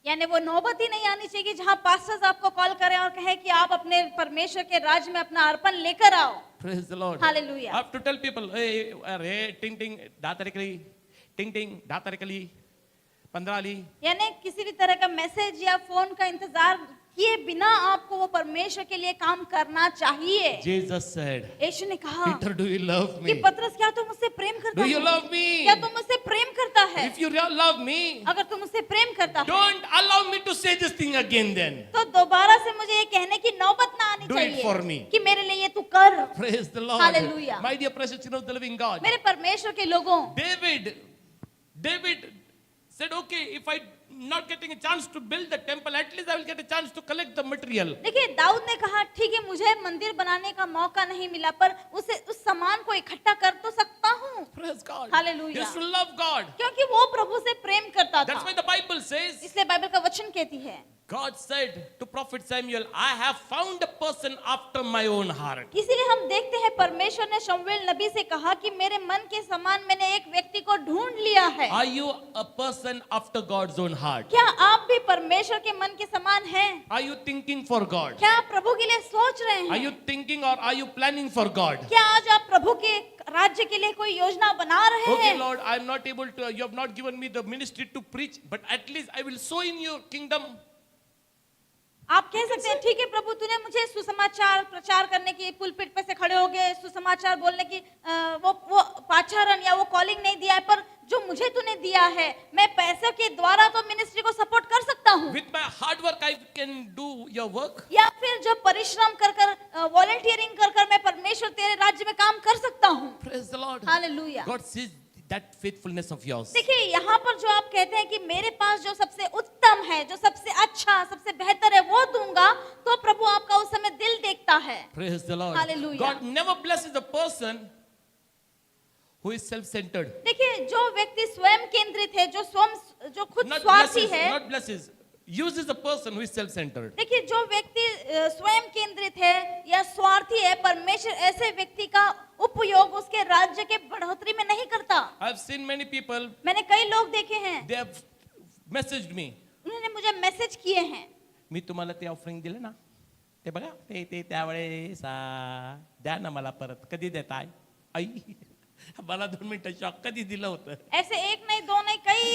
यानी वो नौबत ही नहीं आनी चाहिए जहाँ पास्टर्स आपको कॉल करें और कहे कि आप अपने परमेश्वर के राज में अपना अर्पण लेकर आओ। Praise the Lord. Hallelujah. I have to tell people, hey, अरे टिंग टिंग 10 तारीख आली, टिंग टिंग 10 तारीख आली, 15 आली. यानी किसी भी तरह का मैसेज या फोन का इंतजार किए बिना आपको वो परमेश्वर के लिए काम करना चाहिए। Jesus said, यीशु ने कहा Peter, do you love कि me? पतरस क्या तुम मुझसे प्रेम करता Do है? you love me? क्या तुम मुझसे प्रेम करता है? If you love me, अगर तुम मुझसे प्रेम करता है don't allow me to say this thing again then. तो दोबारा से मुझे ये कहने की नौबत ना आनी Do it चाहिए for me. कि मेरे लिए ये तू कर। Praise the Lord. Hallelujah. My dear precious children of the living God. मेरे परमेश्वर के लोगों, David said, okay, if I not getting a chance to build the temple, at least I will get a chance to collect the material. देखिए दाऊद ने कहा ठीक है मुझे मंदिर बनाने का मौका नहीं मिला पर उस सामान को इकट्ठा कर तो सकता हूँ। Praise God. Hallelujah. He used to love God. क्योंकि वो प्रभु से प्रेम करता That's था। why the Bible says, इसलिए बाइबल का वचन कहती है, God said to prophet Samuel, I have found a person after my own heart. इसीलिए हम देखते हैं परमेश्वर ने शमूएल नबी से कहा कि मेरे मन के समान मैंने एक व्यक्ति को ढूंढ लिया है। Are you a person after God's own heart? क्या आप भी परमेश्वर के मन के समान हैं? Are you thinking for God? क्या आप प्रभु के लिए सोच रहे Are हैं? you thinking or are you planning for God? क्या आज आप प्रभु के राज्य के लिए कोई योजना बना रहे Okay, हैं? Lord, I am not able to, you have not given me the ministry to preach, but at least I will sow in your kingdom. आप कह सकते हैं ठीक है प्रभु तूने मुझे सुसमाचार प्रचार करने की पुलपिट पे से खड़े हो गए सुसमाचार बोलने की वो पाचारण या वो कॉलिंग नहीं दिया है पर जो मुझे तूने दिया है मैं पैसे के द्वारा तो मिनिस्ट्री को सपोर्ट कर सकता हूँ। With my hard work, I can do your work. या फिर जो परिश्रम कर कर वॉलंटियरिंग कर कर मैं परमेश्वर तेरे राज्य में काम कर सकता हूँ। Praise the Lord. Hallelujah. God sees that faithfulness of yours. देखिए यहाँ पर जो आप कहते हैं कि मेरे पास जो सबसे उत्तम है जो सबसे अच्छा सबसे बेहतर है वो दूंगा तो प्रभु आपका उस समय दिल देखता है। Praise the Lord. Hallelujah. God never blesses a person who is self-centered. देखिए जो व्यक्ति स्वयं केंद्रित है जो खुद Not स्वार्थी blesses, है not blesses. Uses a person who is self-centered. देखिए जो व्यक्ति स्वयं केंद्रित है या स्वार्थी है परमेश्वर ऐसे व्यक्ति का उपयोग उसके राज्य के बढ़ोतरी में नहीं करता। I have seen many people, मैंने कई लोग देखे हैं they have messaged me. उन्होंने मुझे मैसेज किए हैं मी तुम्हाला ते ऑफरिंग दिलं ना ते बघा ते त्यावेळेस द्या ना मला परत कधी देताय आई मला 2 मिनिटं शॉक कधी दिलं होतं. ऐसे एक नहीं दो नहीं कई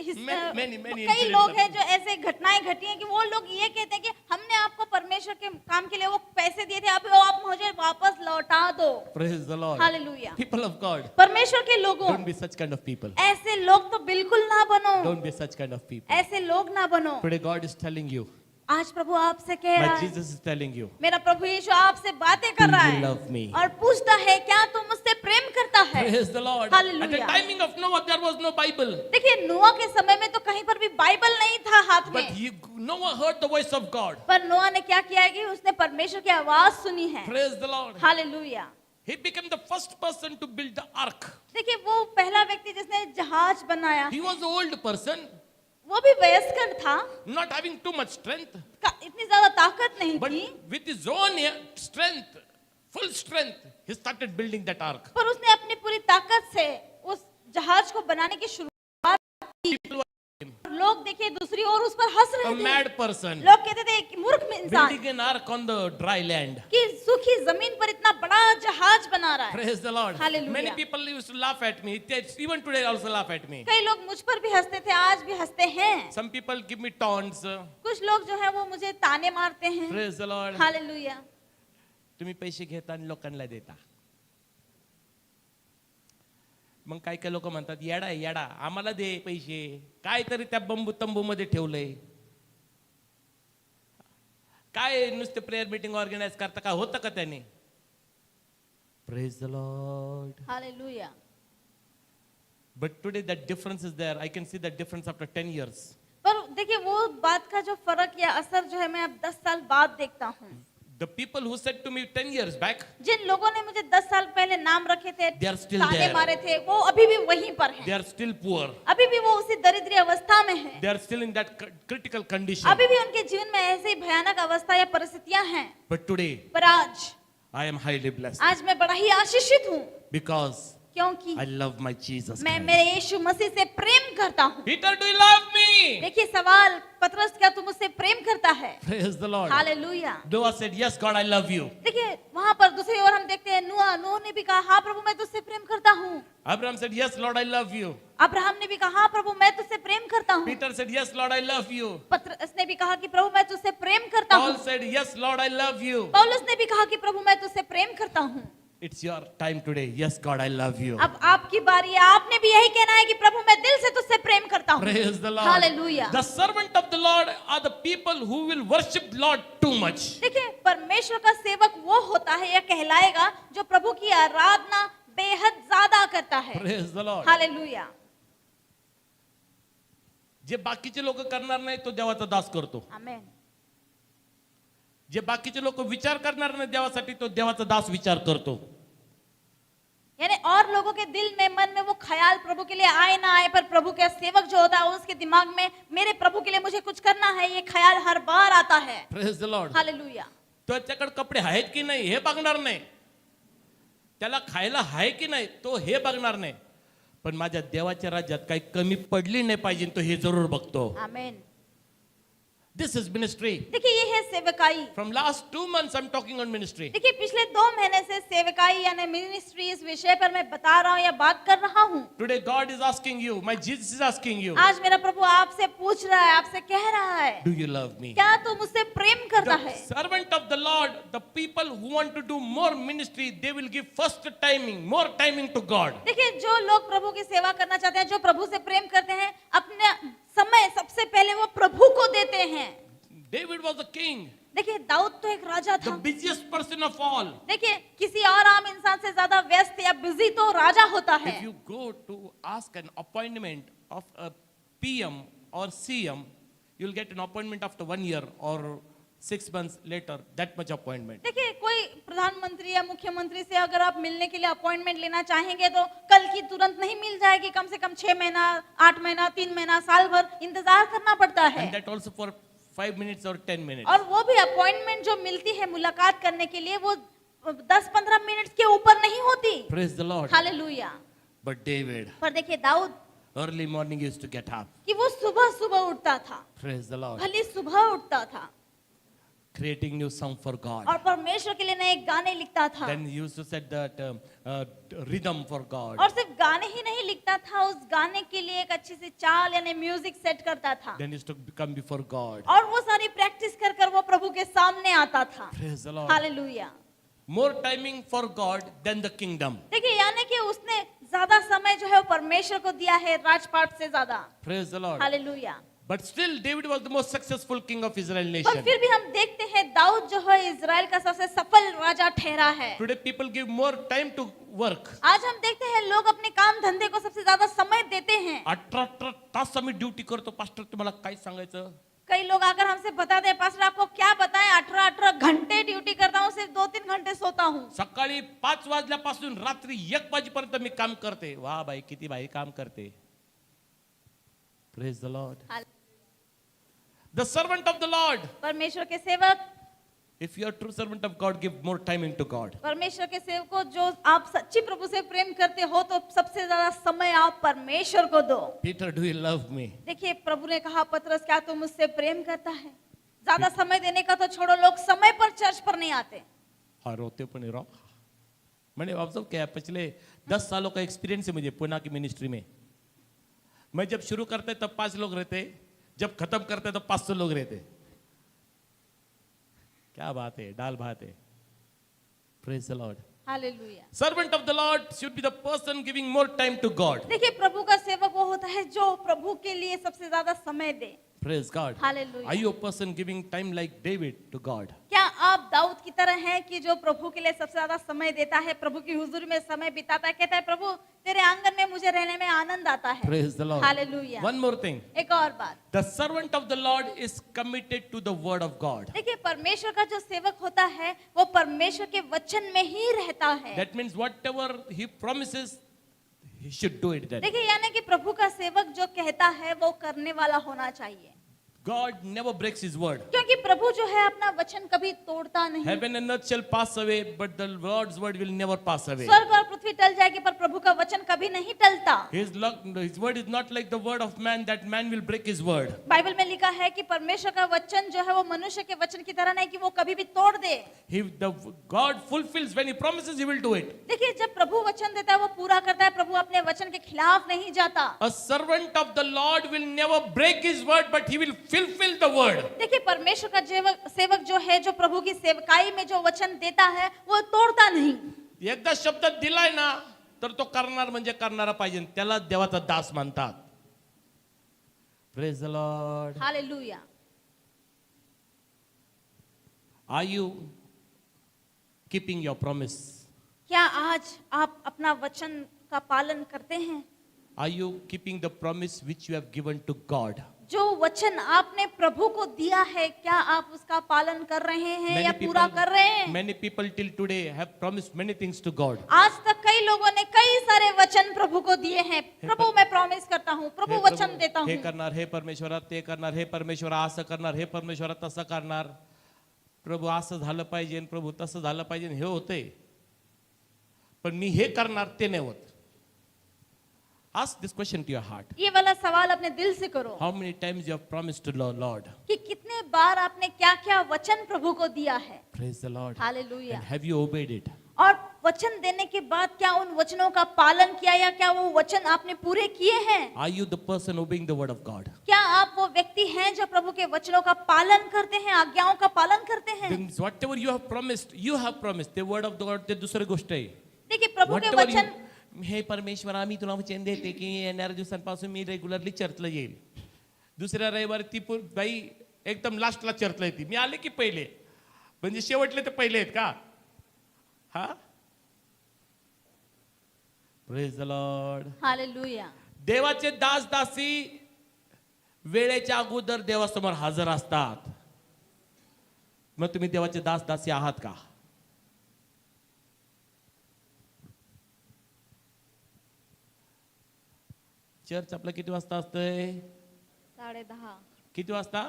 Many कई incidents लोग have हैं जो ऐसे घटनाएं घटी हैं कि वो लोग ये कहते हैं कि हमने आपको परमेश्वर के काम के लिए वो पैसे दिए थे अभी वो आप मुझे वापस लौटा दो। Praise the Lord. Hallelujah. People of God, परमेश्वर के लोगों don't be such kind of people. ऐसे लोग तो बिल्कुल ना बनो। Don't be such kind of people. ऐसे लोग ना बनो। Today God is telling you, आज प्रभु आपसे कह My रहा है, Jesus is telling you, मेरा प्रभु यीशु आपसे बातें कर Do रहा you है love me? और पूछता है क्या तू मुझसे प्रेम करता है? praise the Lord. At the Hallelujah. timing of Noah, there was no Bible. देखिए नोआ के समय में तो कहीं पर भी बाइबल नहीं था हाथ But में, Noah heard the voice of God. पर नोआ ने क्या किया है कि उसने परमेश्वर की आवाज सुनी है। Praise the Lord. Hallelujah. He became the first person to build the ark. देखिए वो पहला व्यक्ति जिसने जहाज बनाया, He was an old person, वो भी वयस्कर था, not having too much strength, इतनी ज्यादा ताकत नहीं but थी, with his own strength, full strength, he started building that ark. पर उसने अपनी पूरी ताकत से उस जहाज को बनाने की शुरुआत की। People were लोग देखिए दूसरी ओर उस पर हंस a रहे थे, mad person लोग कहते थे कि मूर्ख इंसान building an ark on the dry land. कि सूखी जमीन पर इतना बड़ा जहाज बना रहा है। Praise the Lord. Hallelujah. Many people used to laugh at me. Even today also laugh at me. कई लोग मुझ पर भी हंसते थे, आज भी हंसते हैं। Some people give me taunts. कुछ लोग जो है वो मुझे ताने मारते हैं। Praise the Lord. हालेलुया। तुम्ही पैसे घेता आणि लोकांना देता. मग काय काय लोक म्हणतात येडा आहे, येडा, आम्हाला दे पैसे, काय तरी त्या तंबू मध्ये ठेवलंय, काय नुसते प्रेयर मीटिंग ऑर्गनाइज करता, काय होतं का त्याने? Praise the Lord. Hallelujah. But today that difference is there. I can see that difference after 10 years. पर देखिए वो बात का जो फर्क या असर जो है मैं अब 10 साल बाद देखता हूँ। The people who said to me 10 years back, जिन लोगों ने मुझे 10 साल पहले नाम रखे थे, They are still ताने there. मारे थे, वो अभी भी वहीं पर they हैं। are still poor. अभी भी वो उसी दरिद्री अवस्था में हैं। They are still in that critical condition. अभी भी उनके जीवन में ऐसी भयानक अवस्था या परिस्थितियां हैं। But today, पर आज I am highly blessed मैं बड़ा ही आशीषित हूँ, because क्योंकि I love my Jesus मैं Christ. मेरे यीशु मसीह से प्रेम करता हूँ। Peter, do you love me? देखिए सवाल, पतरस क्या तू मुझसे प्रेम करता है? Praise the Lord. Hallelujah. Noah said, yes, God, I love you. देखिए वहां पर दूसरी ओर हम देखते हैं नूह ने भी कहा हाँ प्रभु मैं तुझसे प्रेम करता हूँ। Abraham said, yes, Lord, I love you. Abraham ने भी कहा हाँ प्रभु मैं तुझसे प्रेम करता हूँ। Peter said, yes, Lord, I love you. पतरस ने भी कहा कि प्रभु मैं तुझसे प्रेम करता हूँ। Paul said, yes, Lord, I love you. पौलुस ने भी कहा कि प्रभु मैं तुझसे प्रेम करता हूँ। It's your time today. Yes, God, I love you. अब आपकी बारी है, आपने भी यही कहना है कि प्रभु मैं दिल से तुझसे प्रेम करता हूँ। Praise the Lord. Hallelujah. The servant of the Lord are the people who will worship Lord too much. देखिए परमेश्वर का सेवक वो होता है या कहलाएगा जो प्रभु की आराधना बेहद ज्यादा करता है। Praise the Lord. हालेलुया। जे बाकीचे लोक करणार नाही तो देवाचा दास करतो. आमेन। जे बाकीचे लोक विचार करणार नाही देवासाठी तो देवाचा दास विचार करतो. यानी और लोगों के दिल में मन में वो ख्याल प्रभु के लिए आए ना आए, पर प्रभु का सेवक जो होता है उसके दिमाग में मेरे प्रभु के लिए मुझे कुछ करना है, ये ख्याल हर बार आता है। Praise the Lord. हालेलुया। तो त्याच्याकडे कपडे आहेत की नाही हे बघणार नाही, त्याला खायला आहे की नाही तो हे बघणार नाही, पण माझ्या देवाच्या राज्यात काही कमी पडली नाही पाहिजे तो हे जरूर बघतो. आमेन। This is ministry. देखिए ये है सेवकाई। From last 2 months I'm talking on ministry. देखिए पिछले 2 महीने से सेवकाई यानी मिनिस्ट्री इस विषय पर मैं बता रहा हूँ या बात कर रहा हूँ। Today God is asking you, my Jesus is asking you, आज मेरा प्रभु आपसे पूछ रहा है, आपसे कह रहा है, do you love me? क्या तू मुझसे प्रेम करता The है? servant of the Lord, the people who want to do more ministry, they will give first timing, more timing to God. देखिए जो लोग प्रभु की सेवा करना चाहते हैं, जो प्रभु से प्रेम करते हैं, अपना समय सबसे पहले वो प्रभु को देते हैं। David was a king, देखिए दाऊद तो एक राजा the था। busiest person of all. देखिए किसी और आम इंसान से ज्यादा व्यस्त या बिजी तो राजा होता है। If you go to ask an appointment of a PM or CM, you'll get an appointment after 1 year or 6 months later, that much appointment. देखिए कोई प्रधानमंत्री या मुख्यमंत्री से अगर आप मिलने के लिए अपॉइंटमेंट लेना चाहेंगे तो कल की तुरंत नहीं मिल जाएगी, कम से कम 6 महीना, 8 महीना, 3 महीना, साल भर इंतजार करना पड़ता है। And that also for 5 minutes or 10 minutes. और वो भी अपॉइंटमेंट जो मिलती है मुलाकात करने के लिए वो 10-15 मिनट के ऊपर नहीं होती। Praise the Lord. Hallelujah. But David, पर देखिए Dawood early morning used to get up. कि वो सुबह सुबह उठता था, Praise the Lord. भली सुबह उठता था Creating new song for God. और परमेश्वर के लिए नए गाने लिखता था। Then he used to set that rhythm for God. और सिर्फ गाने ही नहीं लिखता था, उस गाने के लिए एक अच्छी सी चाल यानी म्यूजिक सेट करता था। Then he used to come before God. और वो सारी प्रैक्टिस कर कर वो प्रभु के सामने आता था। Praise the Lord. Hallelujah. More timing for God than the kingdom. देखिए यानी कि उसने ज्यादा समय जो है वो परमेश्वर को दिया है राजपाट से ज्यादा। Praise the Lord. Hallelujah. But still, David was the most successful king of Israel पर nation. फिर भी हम देखते हैं दाऊद जो है इजराइल का सबसे सफल राजा ठहरा है। Today, people give more time to work. आज हम देखते हैं लोग अपने काम धंधे को सबसे ज्यादा समय देते हैं। 18 तास आम्ही ड्युटी करतो पास्टर, तुम्हाला काय सांगायचं? कई लोग आकर हमसे बताते हैं पास्टर आपको क्या बताएं, 18 घंटे ड्यूटी करता हूँ, सिर्फ 2-3 घंटे सोता हूँ। सकाळी 5 वाजल्यापासून रात्री 1 वाजेपर्यंत मी काम करते. वाह बाई, किती बाई काम करते. Praise the Lord. The servant of the Lord. परमेश्वर के सेवक, If you are true servant of God, give more time into God. परमेश्वर के सेवकों, जो आप सच्ची प्रभु से प्रेम करते हो तो सबसे ज्यादा समय आप परमेश्वर को दो। Peter, do you love me? देखिए प्रभु ने कहा, पतरस क्या तू मुझसे प्रेम करता है? ज्यादा समय देने का तो छोड़ो, लोग समय पर चर्च पर नहीं आते। और रोते पण रो। मैंने ऑब्जर्व किया, पिछले 10 सालों का एक्सपीरियंस है मुझे पुणे की मिनिस्ट्री में। मैं जब शुरू करते तब 5 लोग रहते, जब खत्म करते तो 500 लोग रहते। क्या बात है, डाल भात है। Praise the Lord. Hallelujah. Servant of the Lord should be the person giving more time to God. देखिए प्रभु का सेवक वो होता है जो प्रभु के लिए सबसे ज्यादा समय दे। Praise God. Hallelujah. Are you a person giving time like David to God? क्या आप दाऊद की तरह हैं कि जो प्रभु के लिए सबसे ज्यादा समय देता है, प्रभु की हुजूरी में समय बिताता है, कहता है प्रभु तेरे आंगन में मुझे रहने में आनंद आता है। Praise the Lord. Hallelujah. One more thing. एक और बात, The servant of the Lord is committed to the word of God. देखिए परमेश्वर का जो सेवक होता है वो परमेश्वर के वचन में ही रहता है। That means whatever he promises, he should do it then. देखिए यानी कि प्रभु का सेवक जो कहता है वो करने वाला होना चाहिए, God never breaks his word. क्योंकि प्रभु जो है अपना वचन कभी तोड़ता नहीं। Heaven and earth shall pass away, but the Lord's word will never pass away. स्वर्ग और पृथ्वी टल जाएगी पर प्रभु का वचन कभी नहीं टलता। His word is not like the word of man, that man will break his word. Bible में लिखा है कि परमेश्वर का वचन जो है वो मनुष्य के वचन की तरह नहीं कि वो कभी भी तोड़ दे। God fulfills when he promises, he will do it. देखिए जब प्रभु वचन देता है वो पूरा करता है, प्रभु अपने वचन के खिलाफ नहीं जाता। A servant of the Lord will never break his word, but he will fulfill the word. देखिए परमेश्वर का सेवक जो है, जो प्रभु की सेवकाई में जो वचन देता है वो तोड़ता नहीं। एकदा शब्द दिलाय ना तर तो करणार म्हणजे करणारा पाहिजे, त्याला देवाचा दास मानतात. Praise the Lord. Hallelujah. Are you keeping your promise? क्या आज आप अपना वचन का पालन करते हैं? Are you keeping the promise which you have given to God? जो वचन आपने प्रभु को दिया है क्या आप उसका पालन कर रहे हैं या पूरा कर रहे हैं? Many people till today have promised many things to God. आज तक कई लोगों ने कई सारे वचन प्रभु को दिए हैं। प्रभु मैं प्रॉमिस करता हूँ, प्रभु वचन देता हे हूँ, करणार, हे परमेश्वरा ते करणार, हे परमेश्वरा असं करणार, हे परमेश्वरा तसं करणार, प्रभू असं झालं पाहिजे, प्रभू तसं झालं पाहिजे, हे होते, पण मी हे करणार ते नाही होत. Ask this question to your heart. ये वाला सवाल अपने दिल से करो। How many times you have promised to the Lord? कि कितने बार आपने क्या क्या वचन प्रभु को दिया है। Praise the Lord. Hallelujah. And have you obeyed it? और वचन देने के बाद क्या उन वचनों का पालन किया या क्या वो वचन आपने पूरे किए हैं? Are you the person obeying the word of God? क्या आप वो व्यक्ति हैं जो प्रभु के वचनों का पालन करते हैं, आज्ञाओं का पालन करते हैं? Then whatever you have promised. The word of God ते दुसरी गोष्ट आहे. देखिए प्रभु के Whatever वचन, हे परमेश्वरा मी तुला वचन देते की येणाऱ्या दिवसांपासून मी रेग्युलरली चर्चला येईल. दुसऱ्या रविवारी ती बाई एकदम लास्टला चर्चला येते, मी आले की पहिले, म्हणजे शेवटले ते पहिले आहेत का? हा? Praise the Lord. हालेलुया। देवाचे दास दासी वेळेच्या अगोदर देवासमोर हजर असतात. मग तुम्ही देवाचे दास दासी आहात का? चर्च आपलं किती वाजता असतंय? 10:30। किती वाजता?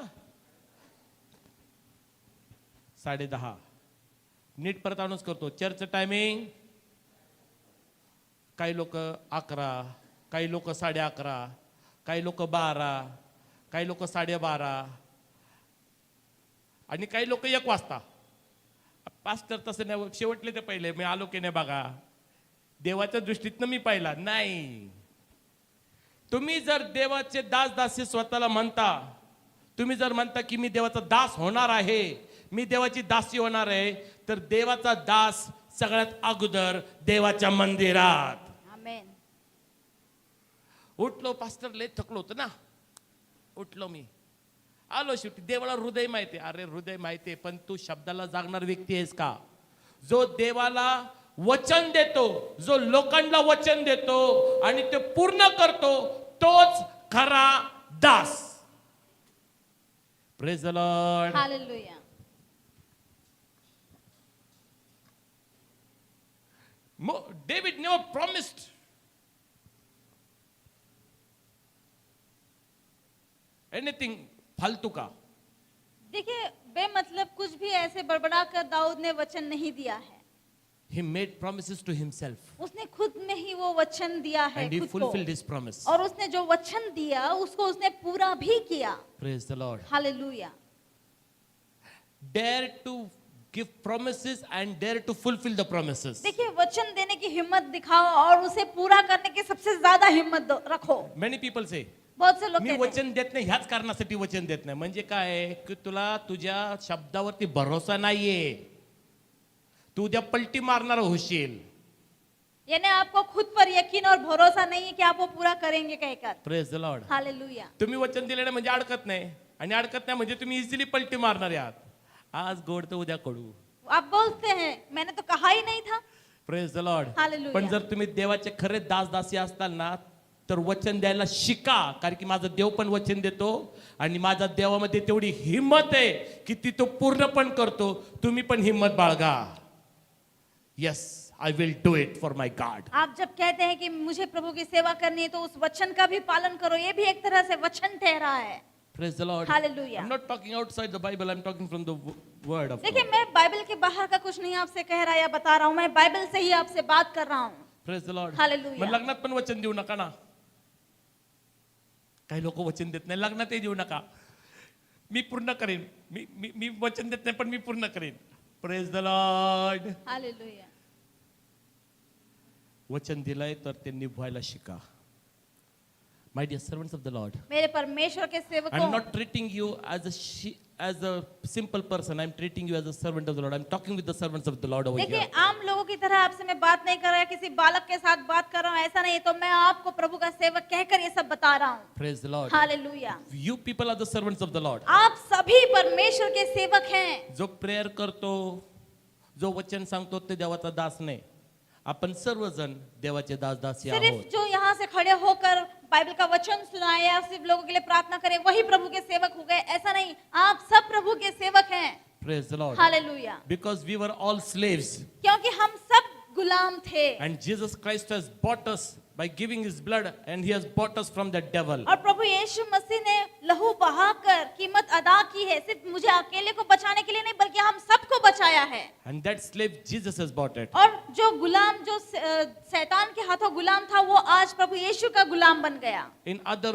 10:30. नीट परत अनाउन्स करतो. चर्च टायमिंग काही लोक 11, काही लोक 11:30, काही लोक 12, काही लोक 12:30 आणि काही लोक 1 वाजता. पास्टर तसं नाही, शेवटले ते पहिले मी आलो की नाही बघा, देवाच्या दृष्टीतनं मी पाहिला नाही. तुम्ही जर देवाचे दास दासी स्वतःला म्हणता, तुम्ही जर म्हणता की मी देवाचा दास होणार आहे, मी देवाची दासी होणार आहे, तर देवाचा दास सगळ्यात अगोदर देवाच्या मंदिरात. आमेन। उठलो पास्टर, लय थकलो होतो ना, उठलो मी, आलो शेवटी. देवाला हृदय माहिती आहे. अरे हृदय माहिती आहे, पण तू शब्दाला जागणार व्यक्ती आहेस का? जो देवाला वचन देतो, जो लोकांना वचन देतो आणि ते पूर्ण करतो, तोच खरा दास. Praise the Lord. Hallelujah. David never promised anything फालतू का. देखिए बेमतलब कुछ भी ऐसे बड़बड़ा कर दाऊद ने वचन नहीं दिया है. He made promises to himself उसने खुद में ही वो वचन दिया है and he खुद fulfilled को. his promise. और उसने जो वचन दिया उसको उसने पूरा भी किया. Praise the Lord. Hallelujah. Dare to give promises and dare to fulfill the promises. देखिए वचन देने की हिम्मत दिखाओ और उसे पूरा करने की सबसे ज्यादा हिम्मत रखो. Many people say, बहुत से लोग मी कहते हैं वचन देत नाही ह्याच कारणासाठी वचन देत नाही. म्हणजे काय की तुला तुझ्या शब्दावरती भरोसा नाहीये, तू उद्या पलटी मारणार होशील. यानी आपको खुद पर यकीन और भरोसा नहीं है कि आप वो पूरा करेंगे कहकर. Praise the Lord. हालेलुया. तुम्ही वचन दिले नाही म्हणजे अडकत नाही, आणि अडकत नाही म्हणजे तुम्ही इझिली पलटी मारणार आहात. आज गोड तर उद्या कडू. आप बोलते हैं मैंने तो कहा ही नहीं था. Praise the Lord. Hallelujah. पण जर तुम्ही देवाचे खरे दास दासी असताल ना, तर वचन द्यायला शिका. कारण की माझा देव पण वचन देतो आणि माझा देवामध्ये तेवढी हिम्मत आहे की ती तो पूर्ण पण करतो. तुम्ही पण हिम्मत बाळगा. Yes, I will do it for my God. आप जब कहते हैं कि मुझे प्रभु की सेवा करनी है तो उस वचन का भी पालन करो. ये भी एक तरह से वचन ठहरा है. Praise the Lord. Hallelujah. I'm not talking outside the Bible, I'm talking from the word of देखिए God. मैं बाइबल के बाहर का कुछ नहीं आपसे कह रहा या बता रहा हूँ. मैं बाइबल से ही आपसे बात कर रहा हूँ. Praise the Lord. Hallelujah. मग लग्नात पण वचन देऊ नका ना. काही लोक वचन देत नाही, लग्नातही देऊ नका. मी पूर्ण करेन, मी वचन देत नाही पण मी पूर्ण करेन. Praise the Lord. हालेलुया. वचन दिलंय तर ते निभवायला शिका. My dear servants of the Lord, मेरे परमेश्वर के I'm सेवकों, not treating you as a simple person. I'm treating you as a servant of the Lord. I'm talking with the servants of the Lord over देखिए here. आम लोगों की तरह आपसे मैं बात नहीं कर रहा, किसी बालक के साथ बात कर रहा हूँ, ऐसा नहीं. तो मैं आपको प्रभु का सेवक कहकर ये सब बता रहा हूँ. Praise the Lord. Hallelujah. You people are the servants of the Lord. आप सभी परमेश्वर के सेवक हैं. जो प्रेयर करतो, जो वचन सांगतो ते देवाचा दास नाही. आपण सर्वजण देवाचे दास दासी सिर्फ आहोत. जो यहाँ से खड़े होकर बाइबल का वचन सुनाए या सिर्फ लोगों के लिए प्रार्थना करे वही प्रभु के सेवक हो गए, ऐसा नहीं. आप सब प्रभु के सेवक हैं. Praise the Lord. Hallelujah. Because we were all slaves क्योंकि हम सब गुलाम थे and Jesus Christ has bought us by giving his blood and he has bought us from the devil. और प्रभु यीशु मसीह ने लहू बहाकर कीमत अदा की है. सिर्फ मुझे अकेले को बचाने के लिए नहीं बल्कि हम सबको बचाया है. And that slave Jesus has bought it. और जो गुलाम जो शैतान के हाथों गुलाम था वो आज प्रभु यीशु का गुलाम बन गया. In other